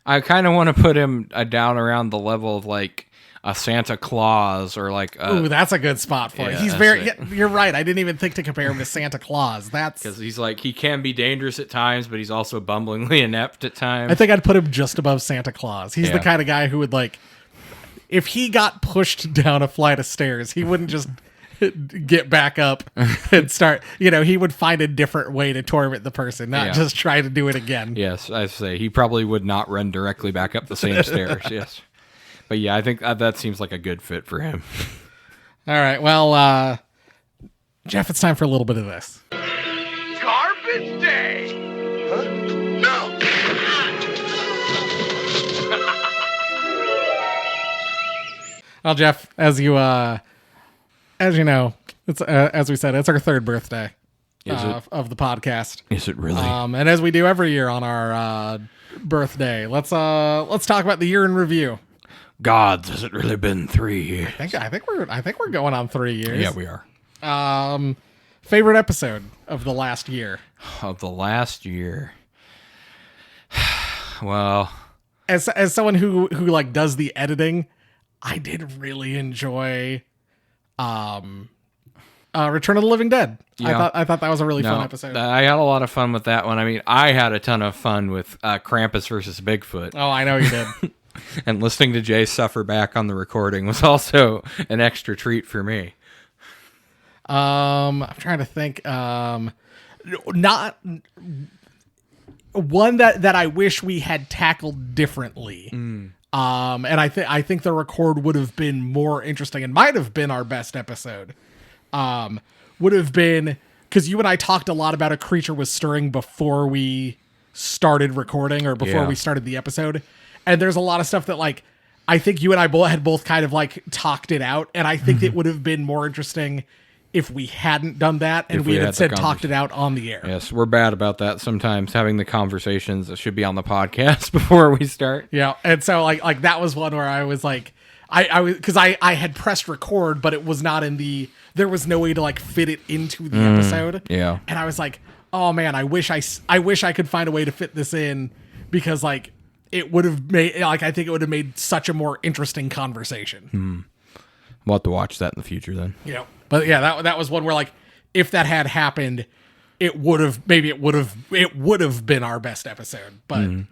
I kind of want to put him down around the level of like a Santa Claus or like Ooh, that's a good spot for it. yeah, He's that's very. it. Yeah, you're right. I didn't even think to compare him to Santa Claus. That's. because he's like he can be dangerous at times, but he's also bumblingly inept at times. I think I'd put him just above Santa Claus. He's the Yeah. kind of guy who would like, if he got pushed down a flight of stairs, he wouldn't just get back up and start. He would find a different way to torment the person, not Yeah. just try to do it again. Yes, I say he probably would not run directly back up the same stairs. Yes, but yeah, I think that seems like a good fit for him. All right. Well, Jeff, it's time for a little bit of this. Garbage day! Huh? No! Well, Jeff, as you know, it's as we said, it's our 3rd birthday Is it? of the podcast. Is it really? And as we do every year on our birthday, let's talk about the year in review. Gods, has it really been 3 years? I think we're going on 3 years. Yeah, we are. Favorite episode of the last year. Of the last year. Well, As someone who like does the editing, I did really enjoy Return of the Living Dead. Yeah. I thought that was a really no, fun episode. I had a lot of fun with that one. I mean, I had a ton of fun with Krampus versus Bigfoot. Oh, I know you did. And listening to Jay suffer back on the recording was also an extra treat for me. I'm trying to think. Not one that I wish we had tackled differently. And I think the record would have been more interesting and might have been our best episode. Would have been because you and I talked a lot about A Creature Was Stirring before we started recording or before Yeah. we started the episode. And there's a lot of stuff that like I think you and I had both kind of like talked it out, and I think it would have been more interesting if we hadn't done that and If we we had had the said talked it out on the air. Yes, we're bad about that sometimes, having the conversations that should be on the podcast before we start. Yeah, and so like that was one where I was like, I was because I had pressed record, but it was not in the. There was no way to like fit it into the episode. Yeah. And I was like, oh man, I wish I could find a way to fit this in because like it would have made, like, I think it would have made such a more interesting conversation. We'll have to watch that in the future then. You know, but yeah, that was one where, like, if that had happened, it would have been our best episode. But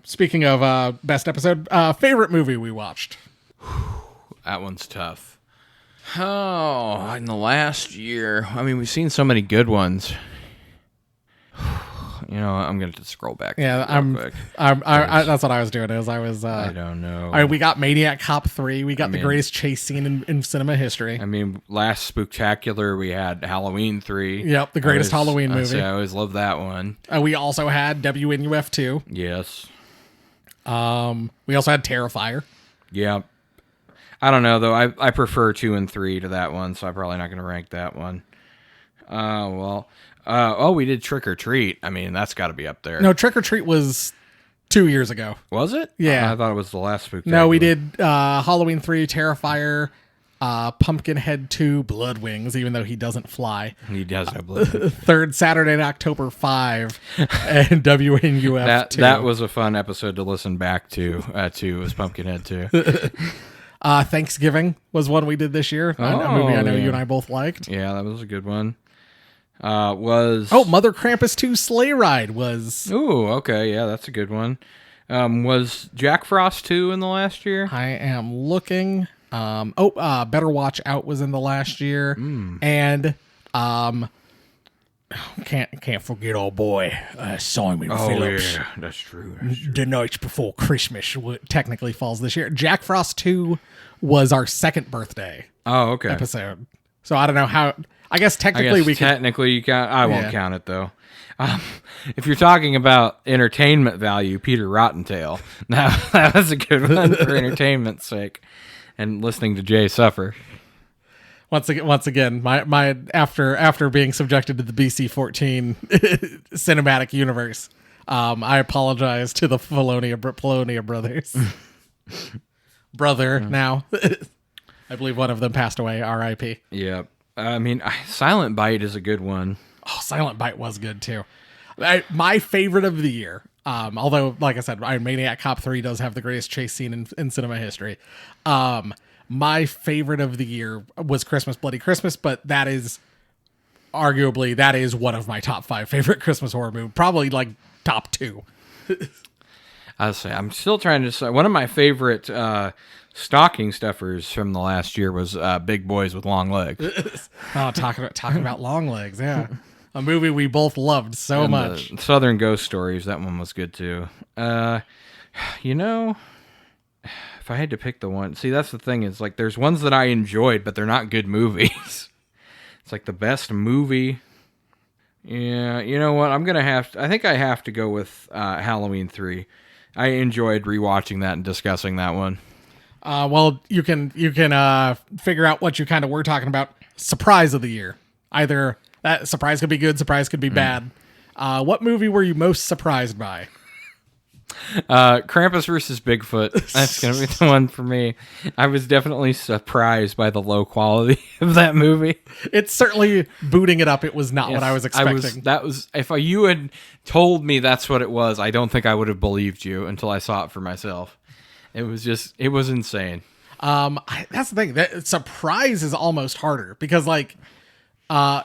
speaking of best episode, favorite movie we watched. That one's tough. Oh, in the last year, I mean, we've seen so many good ones. You know, I'm gonna have to scroll back. Yeah, real quick. I that's what I was doing. I don't know. We got Maniac Cop 3. We got the greatest chase scene in cinema history. I mean, last Spooktacular, we had Halloween 3. Yep, the greatest Halloween movie. I always love that one. We also had WNUF 2. Yes. We also had Terrifier. Yeah. I don't know, though. I prefer 2 and 3 to that one, so I'm probably not going to rank that one. We did Trick or Treat. I mean, that's got to be up there. No, Trick or Treat was 2 years ago. Was it? Yeah. I thought it was the last Spooktacular. No, we did Halloween 3, Terrifier, Pumpkinhead 2, Blood Wings, even though he doesn't fly. He does have blood. Third Saturday in October 5, and WNUF 2. That was a fun episode to listen back to, too. It was Pumpkinhead 2. Thanksgiving was one we did this year. A movie I know you and I both liked. Yeah, that was a good one. Mother Krampus 2 Sleigh Ride was. Ooh, okay, yeah, that's a good one. Was Jack Frost 2 in the last year? I am looking. Better Watch Out was in the last year, and can't forget old boy Simon Phillips. Yeah, that's true. The Nights Before Christmas technically falls this year. Jack Frost 2 was our second birthday episode, so I don't know how. I guess technically you count. I won't count it though. If you're talking about entertainment value, Peter Rottentail. Now that was a good one for entertainment's sake, and listening to Jay suffer. Once again, my after being subjected to the BC-14 cinematic universe, I apologize to the Polonia brothers. Brother now, I believe one of them passed away. R.I.P. Yeah. I mean, Silent Bite is a good one. Oh, Silent Bite was good too. My favorite of the year, although, like I said, Maniac Cop 3 does have the greatest chase scene in cinema history. My favorite of the year was Christmas Bloody Christmas, but that is one of my top 5 favorite Christmas horror movies. Probably like top 2. I'll say I'm still trying to decide. One of my favorite stocking stuffers from the last year was Big Boys with Long Legs. Talking about Long Legs, yeah. A movie we both loved so much. Southern Ghost Stories, that one was good too. You know, if I had to pick the one, see, that's the thing is, like, there's ones that I enjoyed, but they're not good movies. It's like the best movie. Yeah, you know what? I think I have to go with Halloween 3. I enjoyed rewatching that and discussing that one. Well, you can figure out what you kind of were talking about. Surprise of the year. Either that surprise could be good, surprise could be bad. What movie were you most surprised by? Krampus versus Bigfoot. That's going to be the one for me. I was definitely surprised by the low quality of that movie. It's certainly booting it up. It was not what I was expecting. If you had told me that's what it was, I don't think I would have believed you until I saw it for myself. It was insane. That's the thing. That surprise is almost harder because, like, some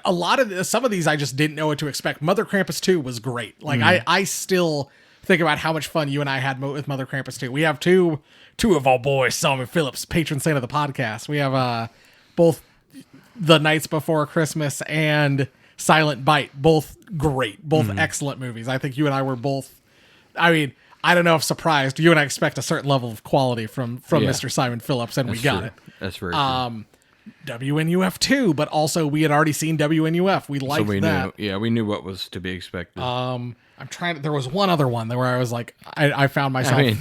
of these I just didn't know what to expect. Mother Krampus 2 was great. Like, I still think about how much fun you and I had with Mother Krampus 2. We have two of our boys, Simon Phillips, patron saint of the podcast. We have both The Nights Before Christmas and Silent Bite, both great, both excellent movies. I think you and I were both. I mean, I don't know if surprised. You and I expect a certain level of quality from Mr. Simon Phillips, and we got it. That's very true. WNUF 2, but also we had already seen WNUF. We liked that. We knew what was to be expected. There was one other one where I was like, I found myself. I mean,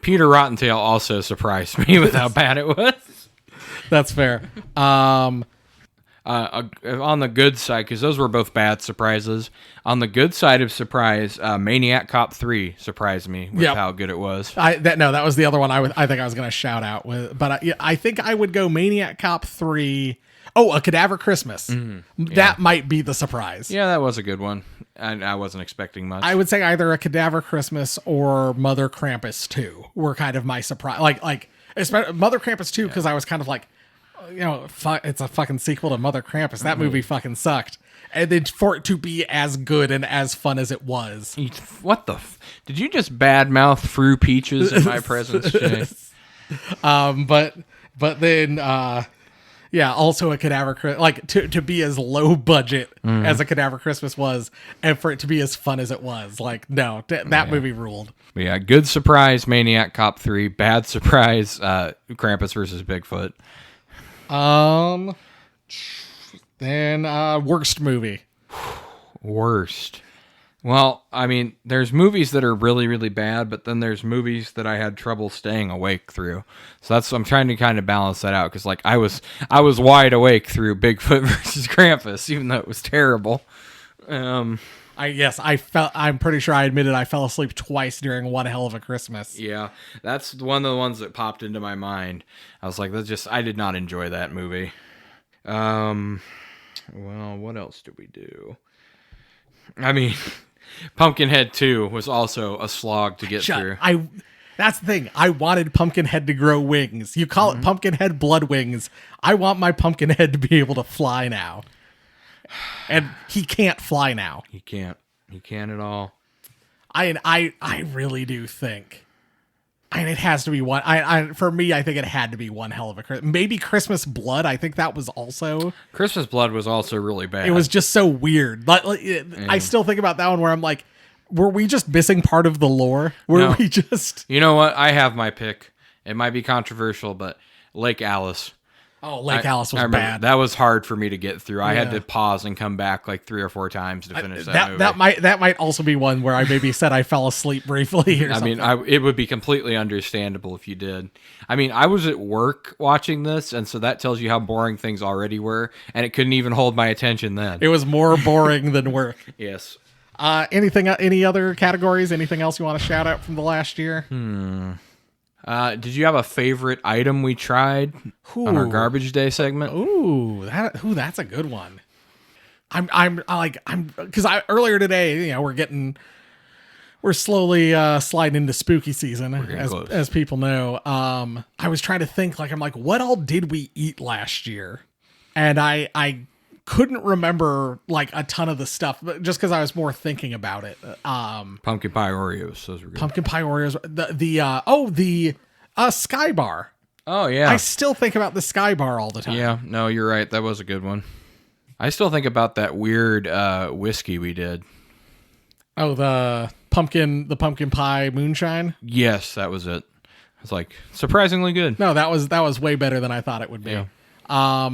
Peter Rottentail also surprised me with how bad it was. That's fair. On the good side, because those were both bad surprises. On the good side of surprise, Maniac Cop 3 surprised me with how good it was. That was the other one I think I was going to shout out with. But I think I would go Maniac Cop 3 Oh, A Cadaver Christmas. That might be the surprise. Yeah, that was a good one. I wasn't expecting much. I would say either A Cadaver Christmas or Mother Krampus 2 were kind of my surprise. Like especially Mother Krampus 2, because I was kind of like, it's a fucking sequel to Mother Krampus. That movie fucking sucked. And then for it to be as good and as fun as it was. What the? Did you just badmouth Frou Peaches in my presence, Jay? But then, also A Cadaver, like to be as low budget as A Cadaver Christmas was, and for it to be as fun as it was, like, no, that movie ruled. Yeah, good surprise, Maniac Cop 3. Bad surprise, Krampus versus Bigfoot. Then worst movie. Worst. Well, I mean, there's movies that are really, really bad, but then there's movies that I had trouble staying awake through. So I'm trying to kind of balance that out, because like I was wide awake through Bigfoot versus Krampus, even though it was terrible. I'm pretty sure I admitted I fell asleep twice during One Hell of a Christmas. Yeah, that's one of the ones that popped into my mind. I was like, I did not enjoy that movie. Well, what else did we do? I mean, Pumpkinhead 2 was also a slog to get through. That's the thing. I wanted Pumpkinhead to grow wings. You call it Pumpkinhead Blood Wings. I want my Pumpkinhead to be able to fly now. And he can't fly now. He can't at all. I really do think. It has to be one. For me, I think it had to be One Hell of a Christmas. Maybe Christmas Blood. I think that was also. Christmas Blood was also really bad. It was just so weird. I still think about that one where I'm like, were we just missing part of the lore? We just? You know what? I have my pick. It might be controversial, but Lake Alice. Oh, Lake Alice was bad. That was hard for me to get through. I had to pause and come back like 3 or 4 times to finish that movie. That might also be one where I maybe said I fell asleep briefly or something. I mean, it would be completely understandable if you did. I mean, I was at work watching this, and so that tells you how boring things already were, and it couldn't even hold my attention then. It was more boring than work. Yes. Any other categories? Anything else you want to shout out from the last year? Did you have a favorite item we tried on our Garbage Day segment? That's a good one. Because earlier today, we're slowly sliding into spooky season, as people know. I was trying to think, what all did we eat last year? And I couldn't remember like a ton of the stuff, but just because I was more thinking about it. Pumpkin pie Oreos, those were good. Pumpkin pie Oreos. The Sky Bar. Oh yeah, I still think about the Sky Bar all the time. Yeah, no, you're right. That was a good one. I still think about that weird whiskey we did. Oh, the pumpkin pie moonshine. Yes, that was it. It's like surprisingly good. No, that was way better than I thought it would be. Yeah.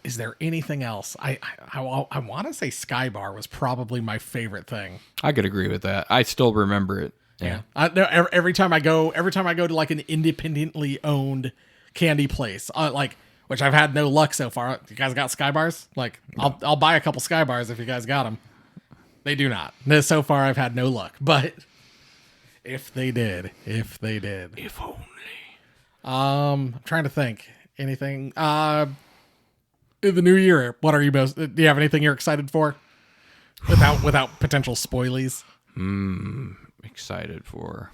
Is there anything else? I want to say Sky Bar was probably my favorite thing. I could agree with that. I still remember it. Yeah. Every time I go to like an independently owned candy place, which I've had no luck so far. You guys got Sky Bars? No. I'll buy a couple Sky Bars if you guys got them. They do not. So far I've had no luck, but if they did. If only. I'm trying to think. Anything in the new year, what are you do you have anything you're excited for? Without potential spoilies? Excited for.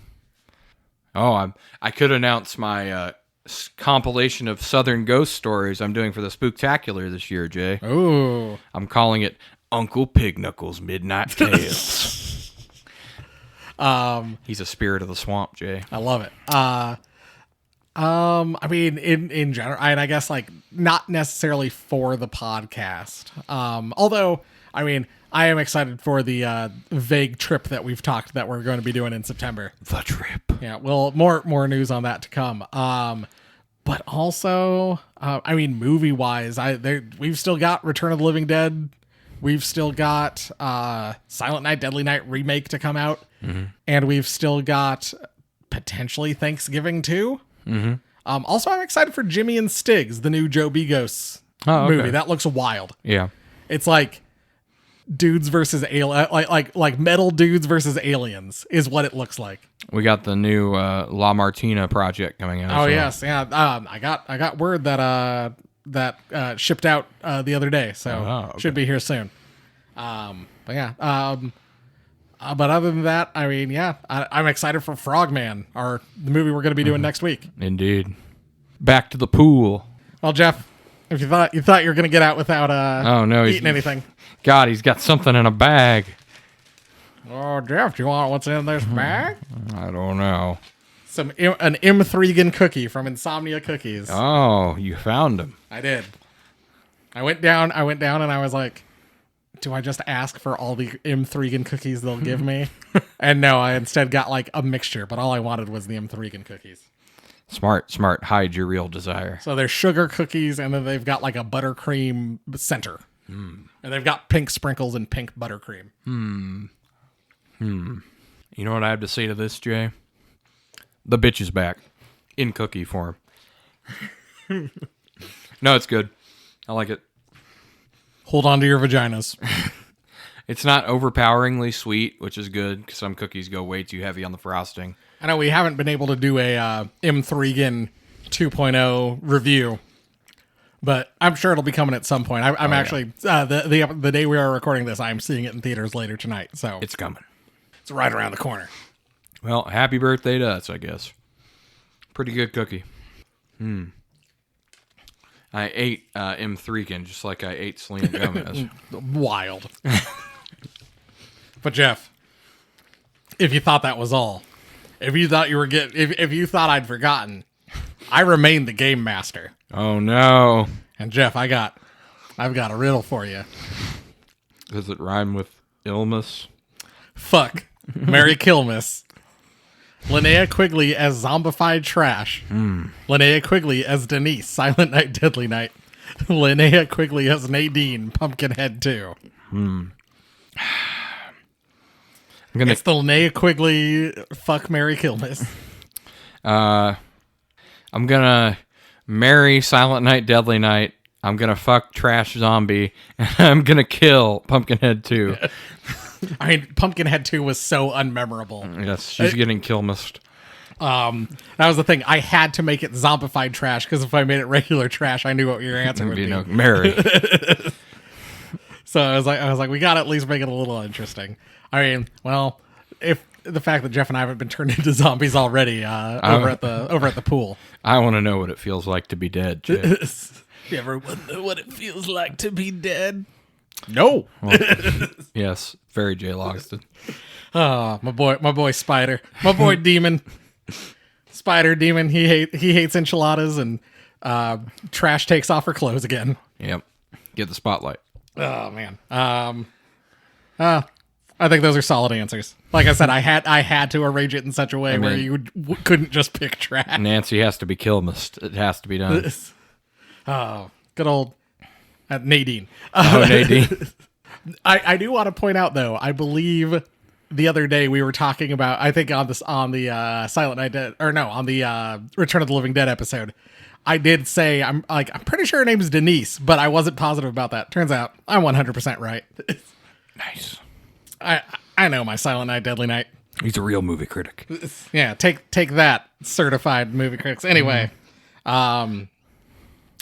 Oh, I could announce my compilation of Southern ghost stories I'm doing for the Spooktacular this year, Jay. Oh. I'm calling it Uncle Pigknuckles Midnight Tales. He's a spirit of the swamp, Jay. I love it. I mean, in general, I guess not necessarily for the podcast. Although, I mean, I am excited for the vague trip that we're going to be doing in September. The trip. Yeah. Well, more news on that to come. But also, I mean, movie wise, we've still got Return of the Living Dead. We've still got Silent Night, Deadly Night remake to come out, and we've still got potentially Thanksgiving 2. Also, I'm excited for Jimmy and Stiggs, the new Joe Begos movie. That looks wild. Yeah, it's like dudes versus like metal dudes versus aliens is what it looks like. We got the new La Martina project coming out. Oh yes, yeah. I got word that shipped out the other day, so okay. should be here soon. But yeah. But other than that, I mean, yeah, I'm excited for Frogman, the movie we're going to be doing next week. Indeed. Back to the pool. Well, Jeff, if you thought you were going to get out without eating anything. God, he's got something in a bag. Oh, Jeff, do you want what's in this bag? I don't know. An M3gan cookie from Insomnia Cookies. Oh, you found him. I did. I went down and I was like, do I just ask for all the M3gan cookies they'll give me? And no, I instead got like a mixture, but all I wanted was the M3gan cookies. Smart. Hide your real desire. So there's sugar cookies, and then they've got like a buttercream center. And they've got pink sprinkles and pink buttercream. You know what I have to say to this, Jay? The bitch is back. In cookie form. No, it's good. I like it. Hold on to your vaginas. It's not overpoweringly sweet, which is good, because some cookies go way too heavy on the frosting. I know we haven't been able to do a M3gan 2.0 review, but I'm sure it'll be coming at some point. I'm actually, the day we are recording this, I'm seeing it in theaters later tonight, so It's coming. it's right around the corner. Well, happy birthday to us, I guess. Pretty good cookie. I ate M3gan just like I ate Selena Gomez. Wild. But Jeff, if you thought that was all, if you thought if you thought I'd forgotten, I remain the game master. Oh no. And Jeff, I've got a riddle for you. Does it rhyme with illness? Fuck Mary Kilmus. Linnea Quigley as zombified trash. Linnea Quigley as Denise, Silent Night, Deadly Night. Linnea Quigley as Nadine, Pumpkinhead 2. It's the Linnea Quigley fuck Mary Kilmus. I'm gonna marry Silent Night, Deadly Night. I'm gonna fuck Trash Zombie, and I'm gonna kill Pumpkinhead 2. I mean, Pumpkinhead 2 was so unmemorable. Yes, she's getting Kilmust. That was the thing. I had to make it zombified trash, because if I made it regular trash, I knew what your answer would be. Mary. So I was like, we gotta at least make it a little interesting. I mean, well, if the fact that Jeff and I haven't been turned into zombies already over at the pool. I want to know what it feels like to be dead, Jay. You ever wonder what it feels like to be dead? No. Well, yes, very Jay Logston. Oh, my boy Spider. My boy Demon. Spider Demon, he hates enchiladas, and Trash takes off her clothes again. Yep. Get the spotlight. Oh man. I think those are solid answers. Like I said, I had to arrange it in such a way where you couldn't just pick Trash. Nancy has to be Kilmust. It has to be done. Oh, good old Nadine. Oh, Nadine. I do want to point out though, I believe the other day we were talking about, I think on the Silent Night Dead, or no, on the Return of the Living Dead episode, I did say I'm pretty sure her name is Denise, but I wasn't positive about that. Turns out I'm 100% right. Nice. I know my Silent Night, Deadly Night. He's a real movie critic. Yeah, take that, certified movie critics. Anyway,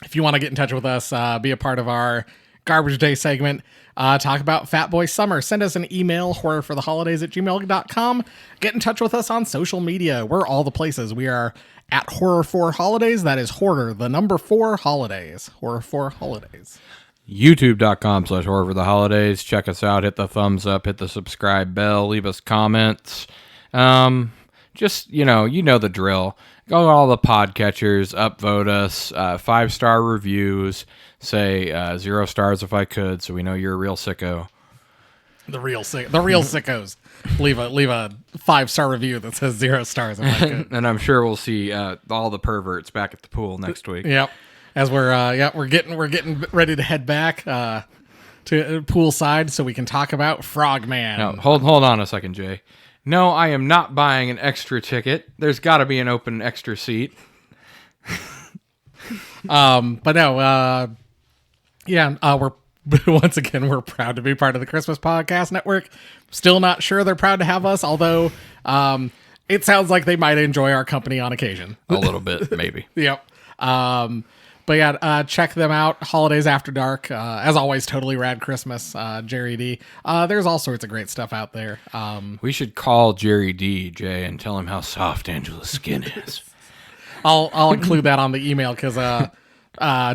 if you want to get in touch with us, be a part of our Garbage Day segment, talk about Fat Boy Summer, send us an email, horrorfortheholidays@gmail.com. Get in touch with us on social media. We're all the places. We are at Horror4Holidays. That is Horror, the number 4 Holidays. Horror4Holidays. YouTube.com/horror for the holidays. Check us out. Hit the thumbs up. Hit the subscribe bell. Leave us comments. Just, you know the drill. Go to all the podcatchers. Upvote us. 5-star reviews. Say 0 stars if I could, so we know you're a real sicko. The real sickos. Leave a 5-star review that says 0 stars if I could. And I'm sure we'll see all the perverts back at the pool next week. Yep. As we're getting ready to head back to poolside so we can talk about Frogman. No, hold on a second, Jay. No, I am not buying an extra ticket. There's got to be an open extra seat. But no, we're once again, we're proud to be part of the Christmas Podcast Network. Still not sure they're proud to have us, although it sounds like they might enjoy our company on occasion. A little bit, maybe. Yep. But yeah, check them out. Holidays After Dark. As always, Totally Rad Christmas, Jerry D. There's all sorts of great stuff out there. We should call Jerry D, Jay, and tell him how soft Angela's skin is. I'll include that on the email because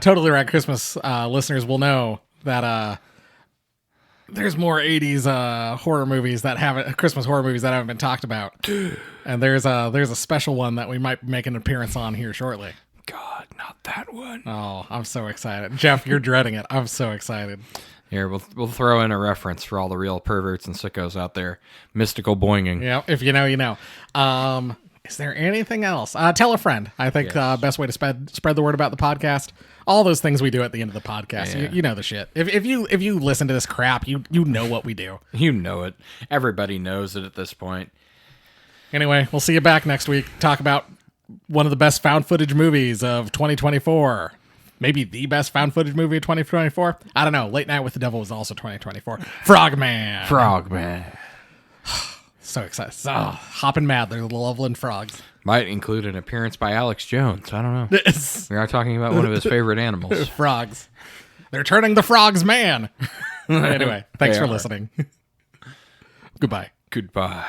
Totally Rad Christmas listeners will know that there's more 80s horror movies that haven't Christmas horror movies that haven't been talked about, and there's a special one that we might make an appearance on here shortly. God, not that one. Oh, I'm so excited, Jeff. You're dreading it. I'm so excited. Here, we'll throw in a reference for all the real perverts and sickos out there. Mystical boinging. Yeah, if you know, you know. Is there anything else? Tell a friend. I think best way to spread the word about the podcast. All those things we do at the end of the podcast. Yeah. You know the shit. If you listen to this crap, you know what we do. You know it. Everybody knows it at this point. Anyway, we'll see you back next week. Talk about one of the best found footage movies of 2024. Maybe the best found footage movie of 2024. I don't know. Late Night with the Devil was also 2024. Frogman. Frogman. So excited. So hopping mad. They're the Loveland Frogs. Might include an appearance by Alex Jones. I don't know. We are talking about one of his favorite animals. Frogs. They're turning the frogs man. Anyway, thanks They for are. listening. Goodbye. Goodbye.